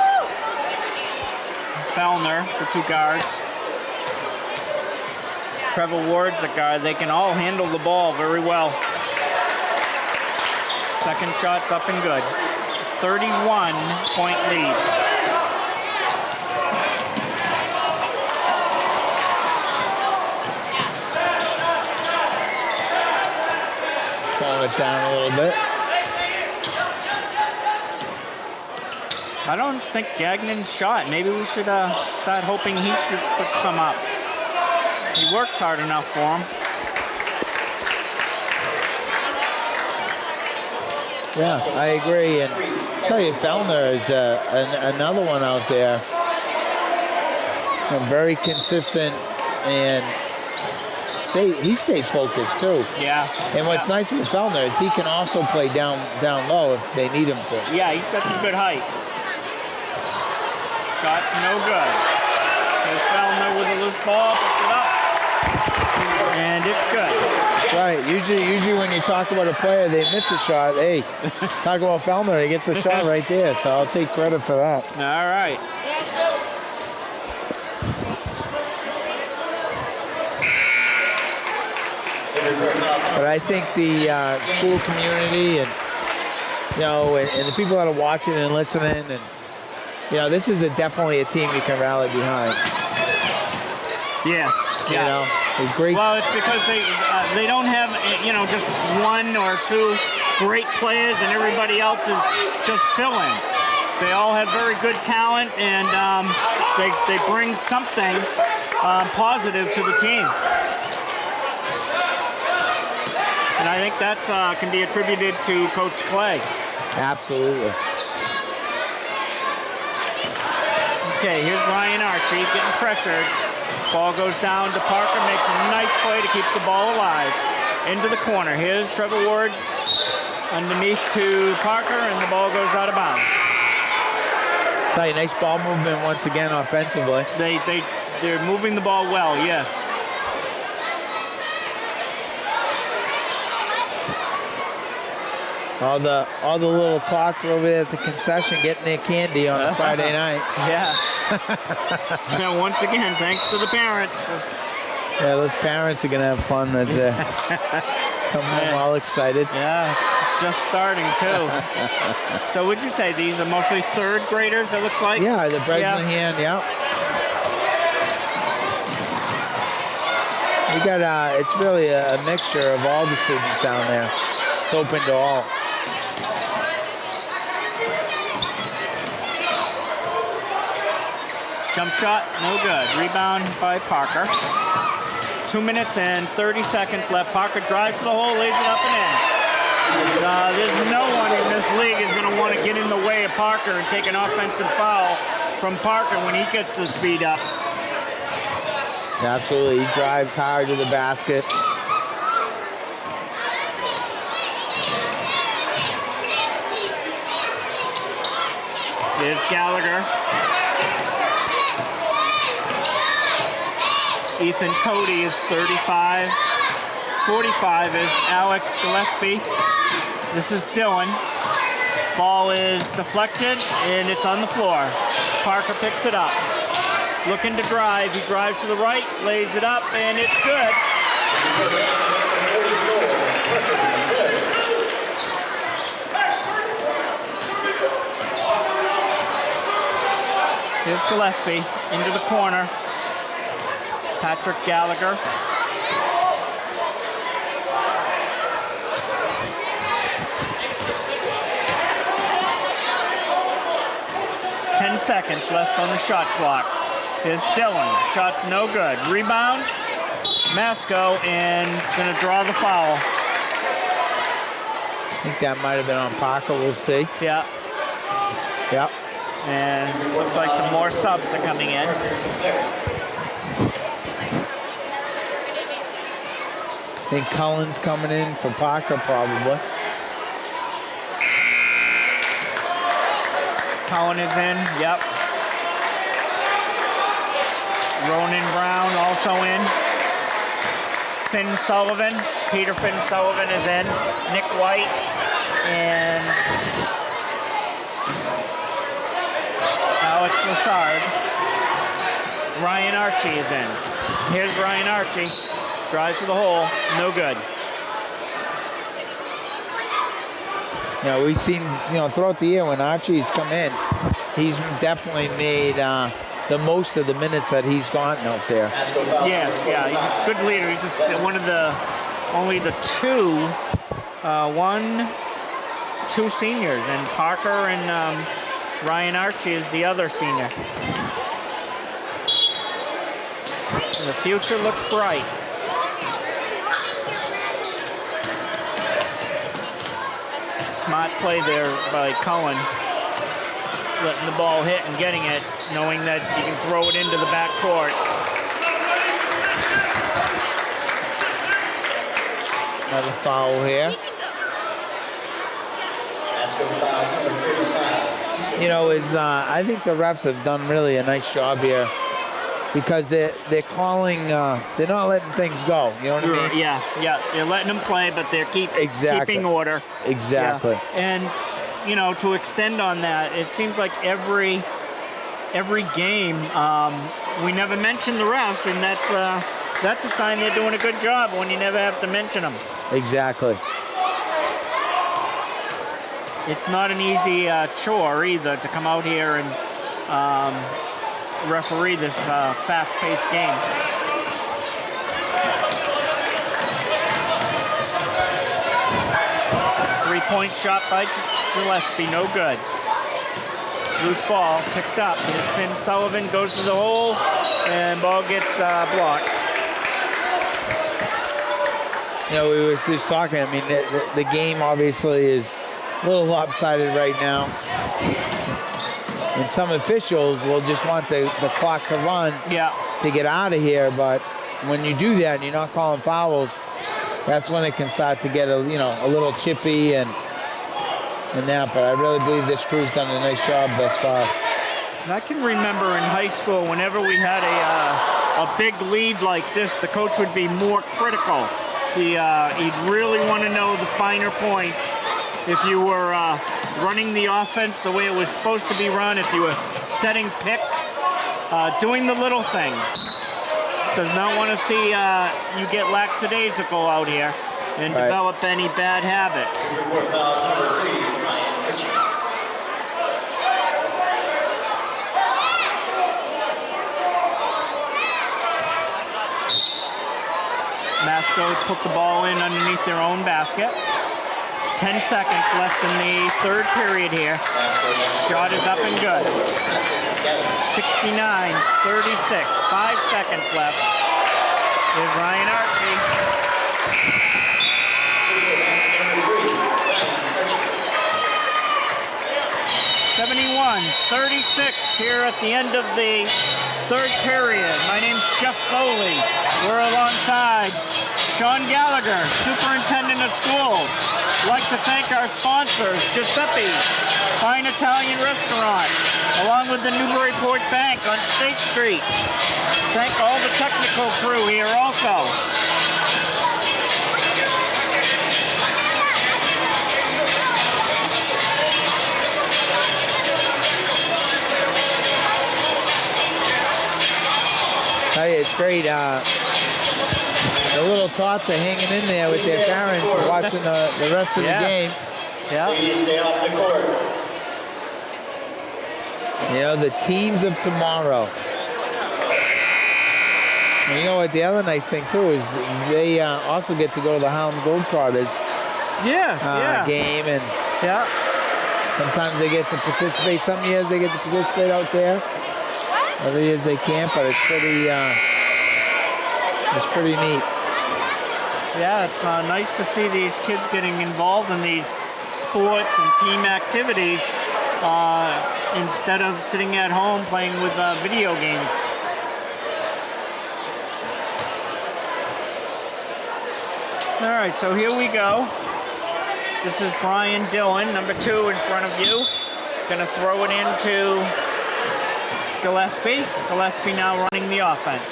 [SPEAKER 1] Fellner, the 2 guards. Trevor Ward's a guy. They can all handle the ball very well. Second shot's up and good. 31-point lead.
[SPEAKER 2] Slowing it down a little bit.
[SPEAKER 1] I don't think Gagnon's shot. Maybe we should start hoping he should put some up. He works hard enough for him.
[SPEAKER 2] Yeah, I agree. And I'll tell you, Fellner is another one out there. Very consistent, and he stays focused too.
[SPEAKER 1] Yeah.
[SPEAKER 2] And what's nice with Fellner is he can also play down low if they need him to.
[SPEAKER 1] Yeah, he's got some good height. Shot's no good. There's Fellner with a loose ball, puts it up, and it's good.
[SPEAKER 2] Right. Usually when you talk about a player, they miss a shot. Hey, talk about Fellner, he gets a shot right there. So I'll take credit for that.
[SPEAKER 1] All right.
[SPEAKER 2] But I think the school community and and the people that are watching and listening, and this is definitely a team you can rally behind.
[SPEAKER 1] Yes. Yeah.
[SPEAKER 2] Great.
[SPEAKER 1] Well, it's because they don't have just 1 or 2 great players, and everybody else is just filling. They all have very good talent, and they bring something positive to the team. And I think that's can be attributed to Coach Clay.
[SPEAKER 2] Absolutely.
[SPEAKER 1] Okay, here's Ryan Archie getting pressured. Ball goes down to Parker, makes a nice play to keep the ball alive. Into the corner. Here's Trevor Ward underneath to Parker, and the ball goes out of bounds.
[SPEAKER 2] Tell you, nice ball movement once again offensively.
[SPEAKER 1] They're moving the ball well, yes.
[SPEAKER 2] All the little talks over there at the concession getting their candy on a Friday night.
[SPEAKER 1] Yeah. Yeah. Once again, thanks to the parents.
[SPEAKER 2] Yeah, those parents are gonna have fun as they come home all excited.
[SPEAKER 1] Yeah. just starting too. So would you say these are mostly third graders, it looks like?
[SPEAKER 2] Yeah, the bread's in the hand, yeah. We got, it's really a mixture of all the students down there. It's open to all.
[SPEAKER 1] Jump shot, no good. Rebound by Parker. 2 minutes and 30 seconds left. Parker drives to the hole, lays it up and in. There's no one in this league is going to want to get in the way of Parker and take an offensive foul from Parker when he gets the speed up.
[SPEAKER 2] Absolutely, he drives hard to the basket.
[SPEAKER 1] Here's Gallagher. Ethan Cody is 35. 45 is Alex Gillespie. This is Dylan. Ball is deflected and it's on the floor. Parker picks it up. Looking to drive. He drives to the right, lays it up, and it's good. Here's Gillespie into the corner. Patrick Gallagher. Seconds left on the shot clock. Here's Dylan. Shot's no good. Rebound. Masco, and it's going to draw the foul.
[SPEAKER 2] I think that might have been on Parker. We'll see.
[SPEAKER 1] Yeah.
[SPEAKER 2] Yep.
[SPEAKER 1] And looks like some more subs are coming in.
[SPEAKER 2] I think Cullen's coming in for Parker, probably.
[SPEAKER 1] Cullen is in, yep. Ronan Brown also in. Finn Sullivan, Peter Finn Sullivan is in. Nick White and Alex Lassard. Ryan Archie is in. Here's Ryan Archie. Drives to the hole, no good.
[SPEAKER 2] You know, we've seen, you know, throughout the year when Archie's come in, he's definitely made the most of the minutes that he's gotten out there.
[SPEAKER 1] Yes, yeah, he's a good leader. He's just one of the, only the two seniors, and Parker and Ryan Archie is the other senior. And the future looks bright. Smart play there by Cullen, letting the ball hit and getting it, knowing that you can throw it into the back court.
[SPEAKER 2] Another foul here. You know, I think the refs have done really a nice job here because they're calling, they're not letting things go. You know what I mean?
[SPEAKER 1] Yeah, they're letting them play, but they're keeping order.
[SPEAKER 2] Exactly.
[SPEAKER 1] Yeah. And you know, to extend on that, it seems like every game we never mention the refs, and that's a sign they're doing a good job when you never have to mention them.
[SPEAKER 2] Exactly.
[SPEAKER 1] It's not an easy chore either to come out here and referee this fast-paced game. Three-point shot by Gillespie, no good. Loose ball picked up. Here's Finn Sullivan, goes to the hole, and ball gets blocked.
[SPEAKER 2] You know, we were just talking, I mean, the game obviously is a little lopsided right now. And some officials will just want the clock to run to get out of here, but when you do that and you're not calling fouls, that's when it can start to get a little chippy and that. But I really believe this crew's done a nice job thus far.
[SPEAKER 1] And I can remember in high school, whenever we had a big lead like this, the coach would be more critical. He'd really want to know the finer points. If you were running the offense the way it was supposed to be run, if you were setting picks, doing the little things. Does not want to see you get lackadaisical out here. and
[SPEAKER 2] Right.
[SPEAKER 1] develop any bad habits.
[SPEAKER 3] Report foul number 3, Ryan Ritchie.
[SPEAKER 1] Masco put the ball in underneath their own basket. 10 seconds left in the third period here. Shot is up and good. 69-36, 5 seconds left. Here's Ryan Archie. 71-36 here at the end of the third period. My name's Jeff Foley. We're alongside Sean Gallagher, Superintendent of Schools. I'd like to thank our sponsors, Giuseppe's Fine Italian Restaurant, along with the Newburyport Bank on State Street. Thank all the technical crew here also.
[SPEAKER 2] Tell you, it's great. The little tots are hanging in there with their parents watching the rest of the game.
[SPEAKER 1] Yeah.
[SPEAKER 3] Please stay off the court.
[SPEAKER 2] You know, the teams of tomorrow. And you know what? The other nice thing too is they also get to go to the Harlem Globetrotters
[SPEAKER 1] Yes,
[SPEAKER 2] game, and
[SPEAKER 1] Yeah.
[SPEAKER 2] sometimes they get to participate. Some years they get to participate out there. Other years they can't, but it's pretty neat.
[SPEAKER 1] Yeah, it's nice to see these kids getting involved in these sports and team activities instead of sitting at home playing with video games. All right, so here we go. This is Brian Dillon, number 2 in front of you. Gonna throw it into Gillespie. Gillespie now running the offense.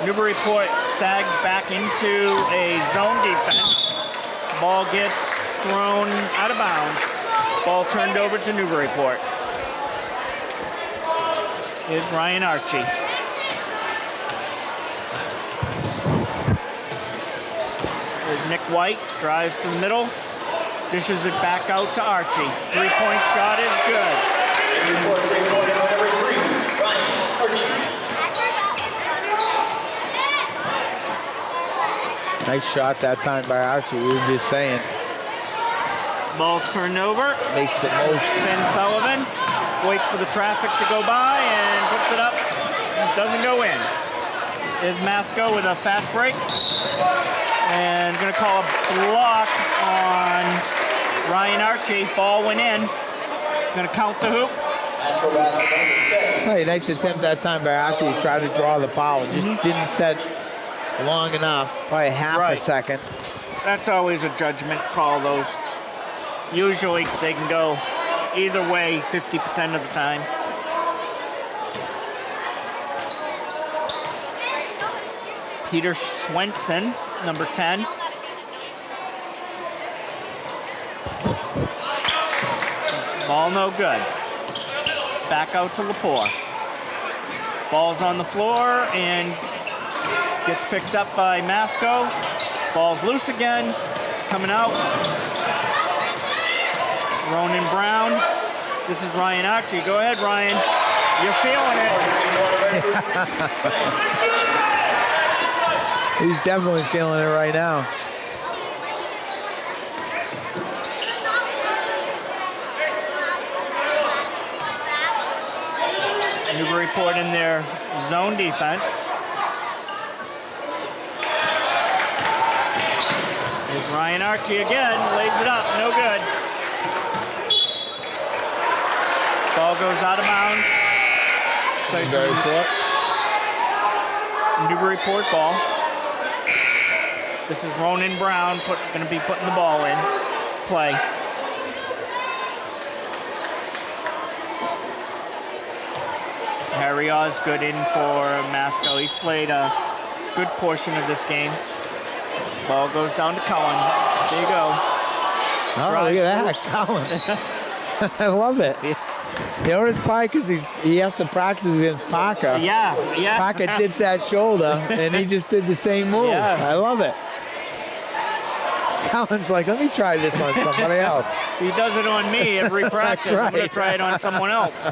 [SPEAKER 1] Newburyport sags back into a zone defense. Ball gets thrown out of bounds. Ball turned over to Newburyport. Here's Ryan Archie. There's Nick White, drives to the middle, dishes it back out to Archie. 3-point shot is good.
[SPEAKER 3] Report three-pointer number 3, Ryan Archie.
[SPEAKER 2] Nice shot that time by Archie. We were just saying.
[SPEAKER 1] Ball's turned over.
[SPEAKER 2] Makes the most.
[SPEAKER 1] Ben Sullivan waits for the traffic to go by and puts it up. Doesn't go in. Is Masco with a fast break. And going to call a block on Ryan Archie. Ball went in. Going to count the hoop.
[SPEAKER 3] Masco basket number 7.
[SPEAKER 2] Hey, nice attempt that time by Archie to try to draw the foul. Just didn't set long enough. Probably half a second.
[SPEAKER 1] That's always a judgment call, those. Usually they can go either way 50% of the time. Peter Swenson, number 10. Ball no good. Back out to Lepore. Ball's on the floor and gets picked up by Masco. Ball's loose again. Coming out. Ronan Brown. This is Ryan Archie. Go ahead, Ryan. You're feeling it.
[SPEAKER 2] He's definitely feeling it right now.
[SPEAKER 1] Newburyport in their zone defense. Here's Ryan Archie again. Lays it up. No good. Ball goes out of bounds. So Newburyport ball. This is Ronan Brown going to be putting the ball in play. Harry Osgood in for Masco. He's played a good portion of this game. Ball goes down to Cohen. There you go.
[SPEAKER 2] Oh, look at that, Cohen. I love it. You know, it's probably because he has to practice against Parker.
[SPEAKER 1] Yeah.
[SPEAKER 2] Parker dips that shoulder, and he just did the same move.
[SPEAKER 1] Yeah.
[SPEAKER 2] I love it. Cowan's like, let me try this on somebody else.
[SPEAKER 1] He does it on me every practice.
[SPEAKER 2] Right.
[SPEAKER 1] I'm going to try it on someone else.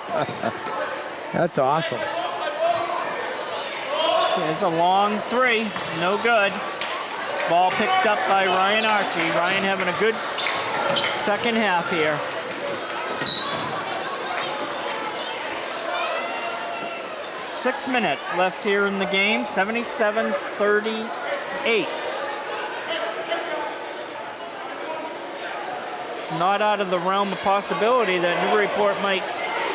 [SPEAKER 2] That's awesome.
[SPEAKER 1] It's a long three. No good. Ball picked up by Ryan Archie. Ryan having a good second half here. Six minutes left here in the game. 77-38. It's not out of the realm of possibility that Newburyport might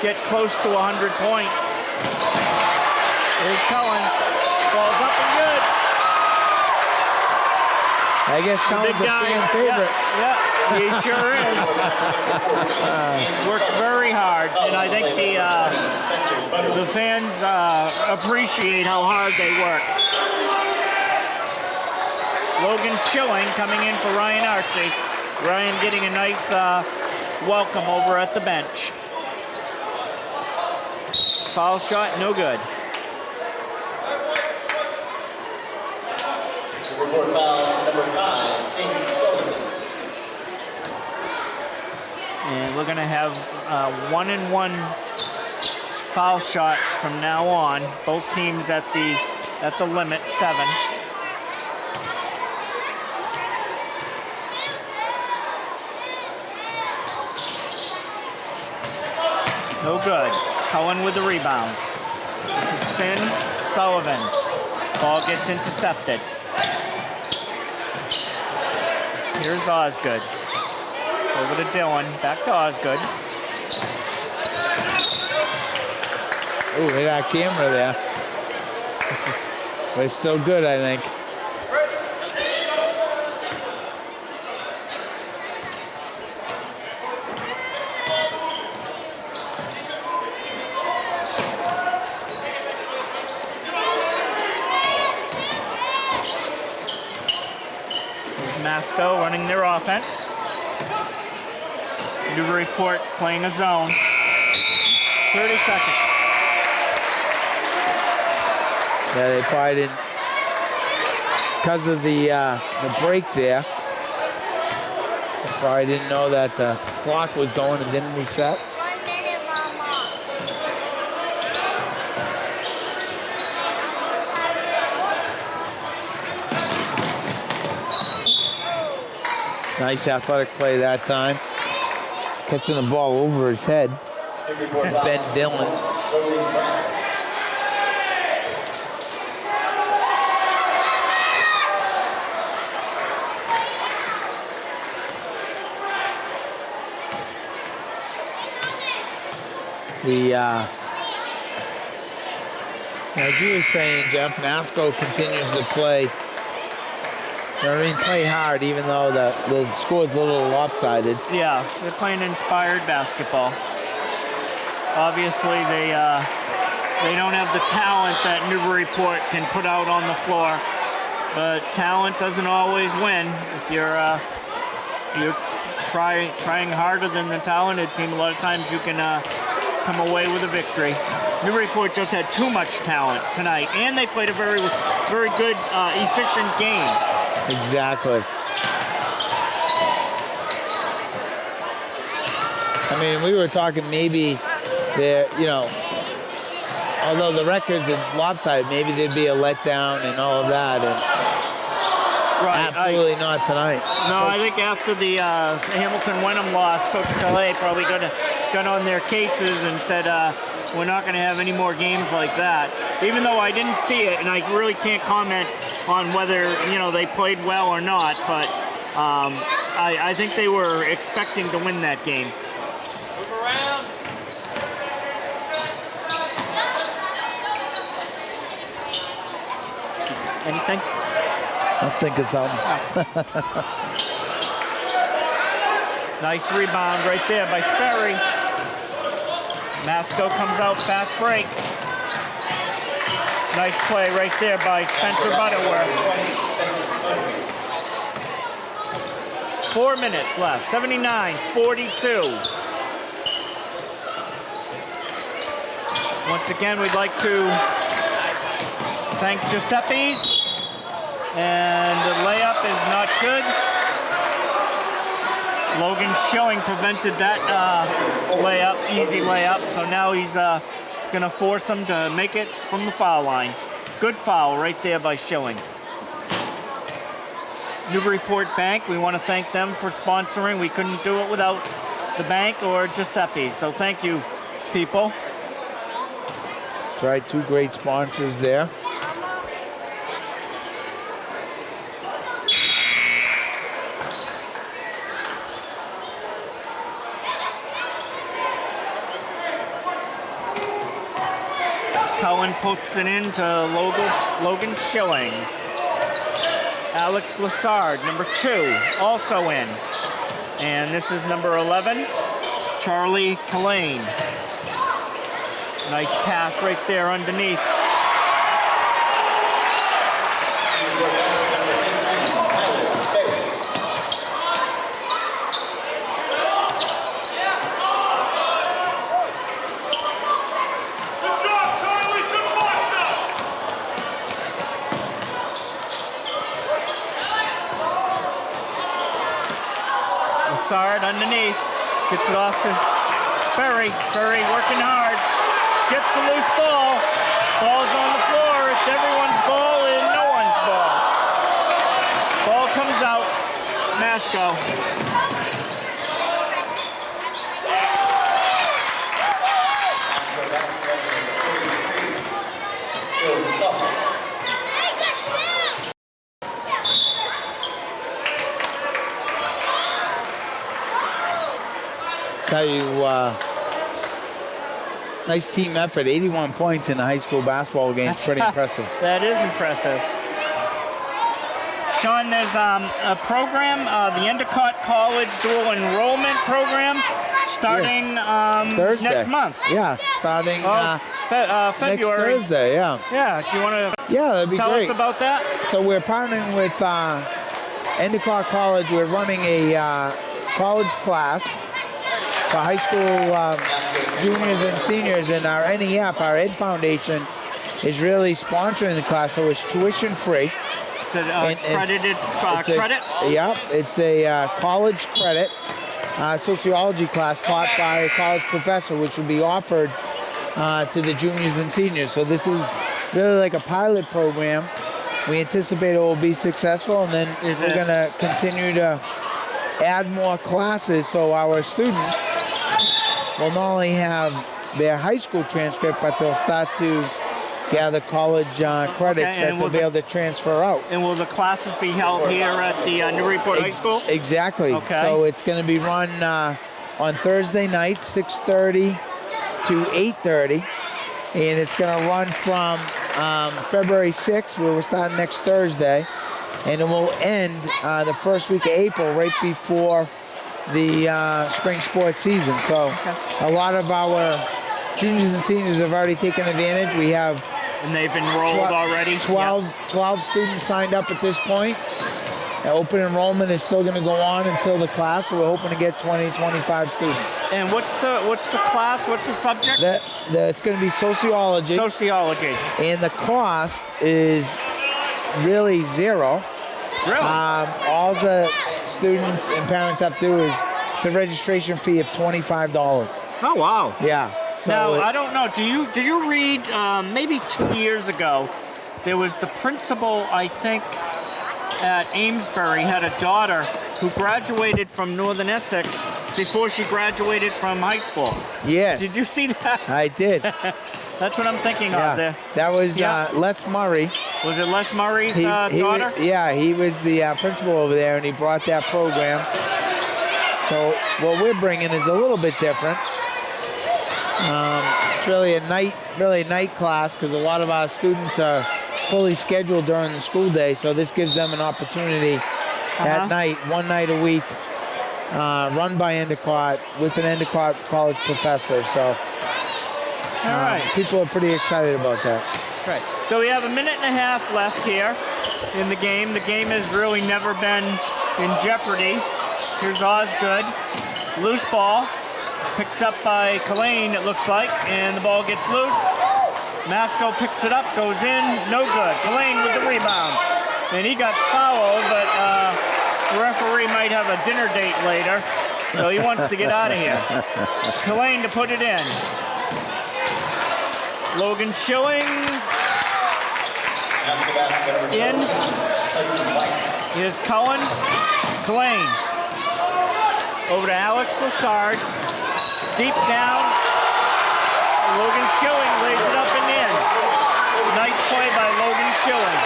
[SPEAKER 1] get close to 100 points. Here's Cohen. Ball's up and good.
[SPEAKER 2] I guess Cowan's a fan favorite.
[SPEAKER 1] Yeah, he sure is. Works very hard, and I think the fans appreciate how hard they work. Logan Schilling coming in for Ryan Archie. Ryan getting a nice welcome over at the bench. Foul shot, no good.
[SPEAKER 3] Report foul number 5, Finn Sullivan.
[SPEAKER 1] And we're gonna have 1-and-1 foul shots from now on. Both teams at the limit, 7. No good. Cohen with the rebound. This is Finn Sullivan. Ball gets intercepted. Here's Osgood. Over to Dillon. Back to Osgood.
[SPEAKER 2] Ooh, they got a camera there. But it's still good, I think.
[SPEAKER 1] Masco running their offense. Newburyport playing a zone. 30 seconds.
[SPEAKER 2] Yeah, they probably didn't, because of the break there, they probably didn't know that the clock was going and didn't reset.
[SPEAKER 4] 1 minute, Mama.
[SPEAKER 2] Nice athletic play that time. Catching the ball over his head. Ben Dillon. As you were saying, Jeff, Masco continues to play. Play hard, even though the score's a little lopsided.
[SPEAKER 1] Yeah, they're playing inspired basketball. Obviously, they don't have the talent that Newburyport can put out on the floor, but talent doesn't always win. If you're trying harder than the talented team, a lot of times you can come away with a victory. Newburyport just had too much talent tonight, and they played a very, very good, efficient game.
[SPEAKER 2] Exactly. I mean, we were talking maybe there, although the records are lopsided, maybe there'd be a letdown and all of that, and
[SPEAKER 1] Right.
[SPEAKER 2] absolutely not tonight.
[SPEAKER 1] No, I think after the Hamilton-Wenham loss, Coach Calais probably got on their cases and said, we're not going to have any more games like that. Even though I didn't see it, and I really can't comment on whether they played well or not, but I think they were expecting to win that game.
[SPEAKER 5] Move around.
[SPEAKER 1] Anything?
[SPEAKER 2] I'm thinking something.
[SPEAKER 1] Nice rebound right there by Sperry. Masco comes out, fast break. Nice play right there by Spencer Butterworth. 4 minutes left, 79-42. Once again, we'd like to thank Giuseppe's. And the layup is not good. Logan Schilling prevented that layup, easy layup. So now he's going to force him to make it from the foul line. Good foul right there by Schilling. Newburyport Bank, we want to thank them for sponsoring. We couldn't do it without the bank or Giuseppe. So thank you, people.
[SPEAKER 2] That's right, two great sponsors there.
[SPEAKER 1] Cohen puts it into Logan Schilling. Alex Lassard, number 2, also in. And this is number 11, Charlie Kalane. Nice pass right there underneath. Lassard underneath, gets it off to Sperry. Sperry working hard, gets the loose ball. Ball's on the floor. It's everyone's ball and no one's ball. Ball comes out. Masco.
[SPEAKER 2] Tell you, nice team effort. 81 points in the high school basketball game. It's pretty impressive.
[SPEAKER 1] That is impressive. Sean, there's a program, the Endicott College Dual Enrollment Program, starting
[SPEAKER 2] Thursday.
[SPEAKER 1] next month.
[SPEAKER 2] Yeah, starting
[SPEAKER 1] February.
[SPEAKER 2] next Thursday, yeah.
[SPEAKER 1] Yeah, do you want to
[SPEAKER 2] that'd be
[SPEAKER 1] tell
[SPEAKER 2] great.
[SPEAKER 1] us about that?
[SPEAKER 2] So we're partnering with Endicott College. We're running a college class for high school juniors and seniors, and our NEF, our Ed Foundation, is really sponsoring the class, so it's tuition free.
[SPEAKER 1] It's accredited credits?
[SPEAKER 2] Yep, it's a college credit sociology class taught by a college professor, which will be offered to the juniors and seniors. So this is really like a pilot program. We anticipate it will be successful, and then we're going to continue to add more classes so our students will not only have their high school transcript, but they'll start to gather college credits that they'll be able to transfer out.
[SPEAKER 1] And will the classes be held here at the Newburyport High School?
[SPEAKER 2] Exactly.
[SPEAKER 1] Okay.
[SPEAKER 2] So it's going to be run on Thursday night, 6:30 to 8:30. And it's going to run from February 6th, where we're starting next Thursday. And it will end the first week of April, right before the spring sports season. So a lot of our juniors and seniors have already taken advantage. We have
[SPEAKER 1] and they've enrolled already?
[SPEAKER 2] 12 students signed up at this point. Open enrollment is still going to go on until the class, so we're hoping to get 20, 25 students.
[SPEAKER 1] And what's the class? What's the subject?
[SPEAKER 2] It's going to be sociology.
[SPEAKER 1] Sociology.
[SPEAKER 2] And the cost is really zero.
[SPEAKER 1] Really?
[SPEAKER 2] All the students and parents have to do is it's a registration fee of $25.
[SPEAKER 1] Oh, wow.
[SPEAKER 2] Yeah. So
[SPEAKER 1] now, I don't know. Did you read maybe 2 years ago, there was the principal, I think, at Amesbury had a daughter who graduated from Northern Essex before she graduated from high school.
[SPEAKER 2] Yes.
[SPEAKER 1] Did you see that?
[SPEAKER 2] I did.
[SPEAKER 1] That's what I'm thinking of there.
[SPEAKER 2] That was Les Murray.
[SPEAKER 1] Was it Les Murray's daughter?
[SPEAKER 2] He was the principal over there, and he brought that program. So what we're bringing is a little bit different. It's really a night class because a lot of our students are fully scheduled during the school day, so this gives them an opportunity at night, one night a week, run by Endicott with an Endicott college professor. So people are pretty excited about that.
[SPEAKER 1] Right. So we have a minute and a half left here in the game. The game has really never been in jeopardy. Here's Osgood. Loose ball. Picked up by Kalane, it looks like, and the ball gets loose. Masco picks it up, goes in, no good. Kalane with the rebound. And he got fouled, but the referee might have a dinner date later. So he wants to get out of here. Tulane to put it in. Logan Schilling in. Here's Cohen. Tulane. Over to Alex Lassard. Deep down. Logan Schilling lays it up and in. Nice play by Logan Schilling.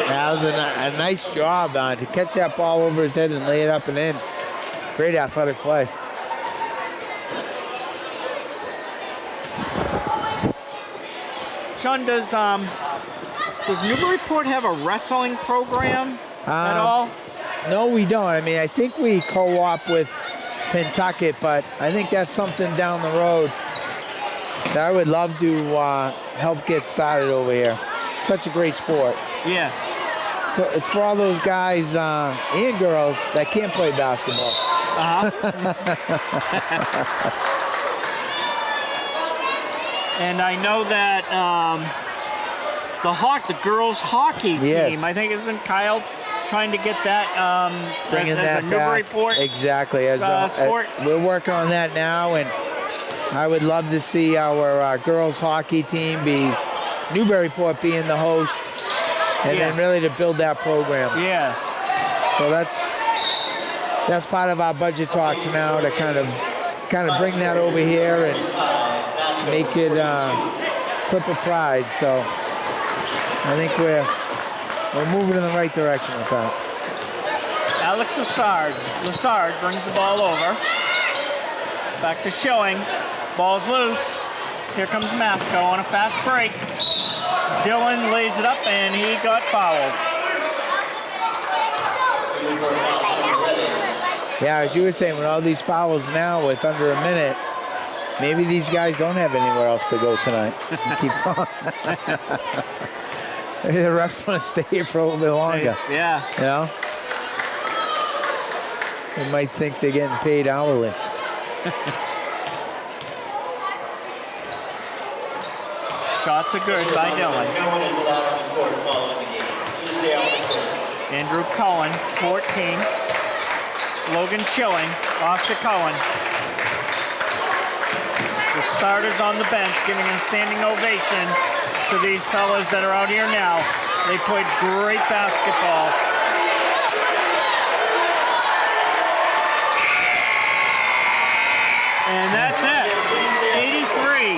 [SPEAKER 2] That was a nice job to catch that ball over his head and lay it up and in. Great athletic play.
[SPEAKER 1] Sean, does Newburyport have a wrestling program at all?
[SPEAKER 2] No, we don't. I mean, I think we co-op with Pentucket, but I think that's something down the road that I would love to help get started over here. Such a great sport.
[SPEAKER 1] Yes.
[SPEAKER 2] So it's for all those guys and girls that can't play basketball.
[SPEAKER 1] And I know that the girls hockey team,
[SPEAKER 2] Yes.
[SPEAKER 1] I think isn't Kyle trying to get that
[SPEAKER 2] Bringing
[SPEAKER 1] as
[SPEAKER 2] that
[SPEAKER 1] a
[SPEAKER 2] back.
[SPEAKER 1] Newburyport
[SPEAKER 2] Exactly.
[SPEAKER 1] sport.
[SPEAKER 2] We're working on that now, and I would love to see our girls hockey team be Newburyport being the host, and
[SPEAKER 1] Yes.
[SPEAKER 2] then really to build that program.
[SPEAKER 1] Yes.
[SPEAKER 2] So that's part of our budget talks now, to kind of bring that over here and make it Clipper pride. So I think we're moving in the right direction with that.
[SPEAKER 1] Alex Lassard brings the ball over. Back to Schilling. Ball's loose. Here comes Masco on a fast break. Dylan lays it up and he got fouled.
[SPEAKER 2] Yeah, as you were saying, with all these fouls now with under a minute, maybe these guys don't have anywhere else to go tonight. Keep going. Maybe the refs want to stay here for a little bit longer.
[SPEAKER 1] Yeah.
[SPEAKER 2] You know? They might think they're getting paid hourly.
[SPEAKER 1] Shots are good by Dylan. Andrew Cohen, 14. Logan Schilling, off to Cohen. The starters on the bench giving a standing ovation to these fellas that are out here now. They played great basketball. And that's it. 83-55.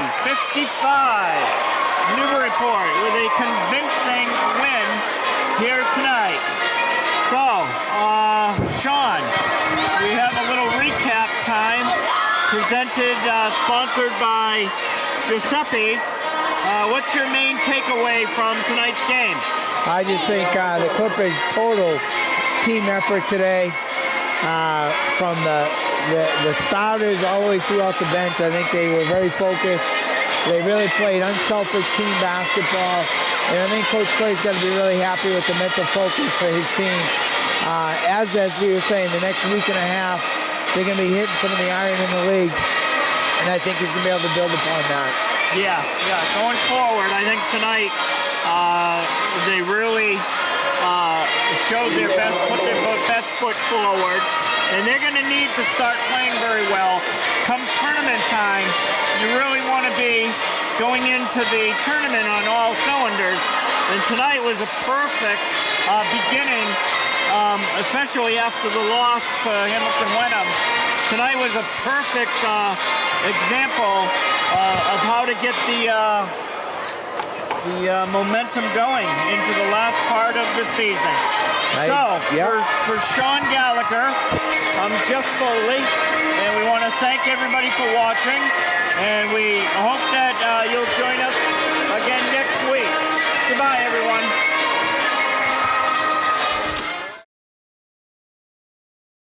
[SPEAKER 1] Newburyport with a convincing win here tonight. So, Sean, we have a little recap time presented, sponsored by Giuseppe's. What's your main takeaway from tonight's game?
[SPEAKER 2] I just think the Clippers' total team effort today, from the starters all the way throughout the bench, I think they were very focused. They really played unselfish team basketball, and I think Coach Clay's got to be really happy with the mental focus for his team. As we were saying, the next week and a half, they're going to be hitting some of the iron in the league, and I think he's going to be able to build upon that.
[SPEAKER 1] Yeah. Going forward, I think tonight they really showed their best, put their best foot forward, and they're going to need to start playing very well. Come tournament time, you really want to be going into the tournament on all cylinders, and tonight was a perfect beginning, especially after the loss to Hamilton Wenham. Tonight was a perfect example of how to get the momentum going into the last part of the season. For Sean Gallagher, I'm Jeff Foley, and we want to thank everybody for watching, and we hope that you'll join us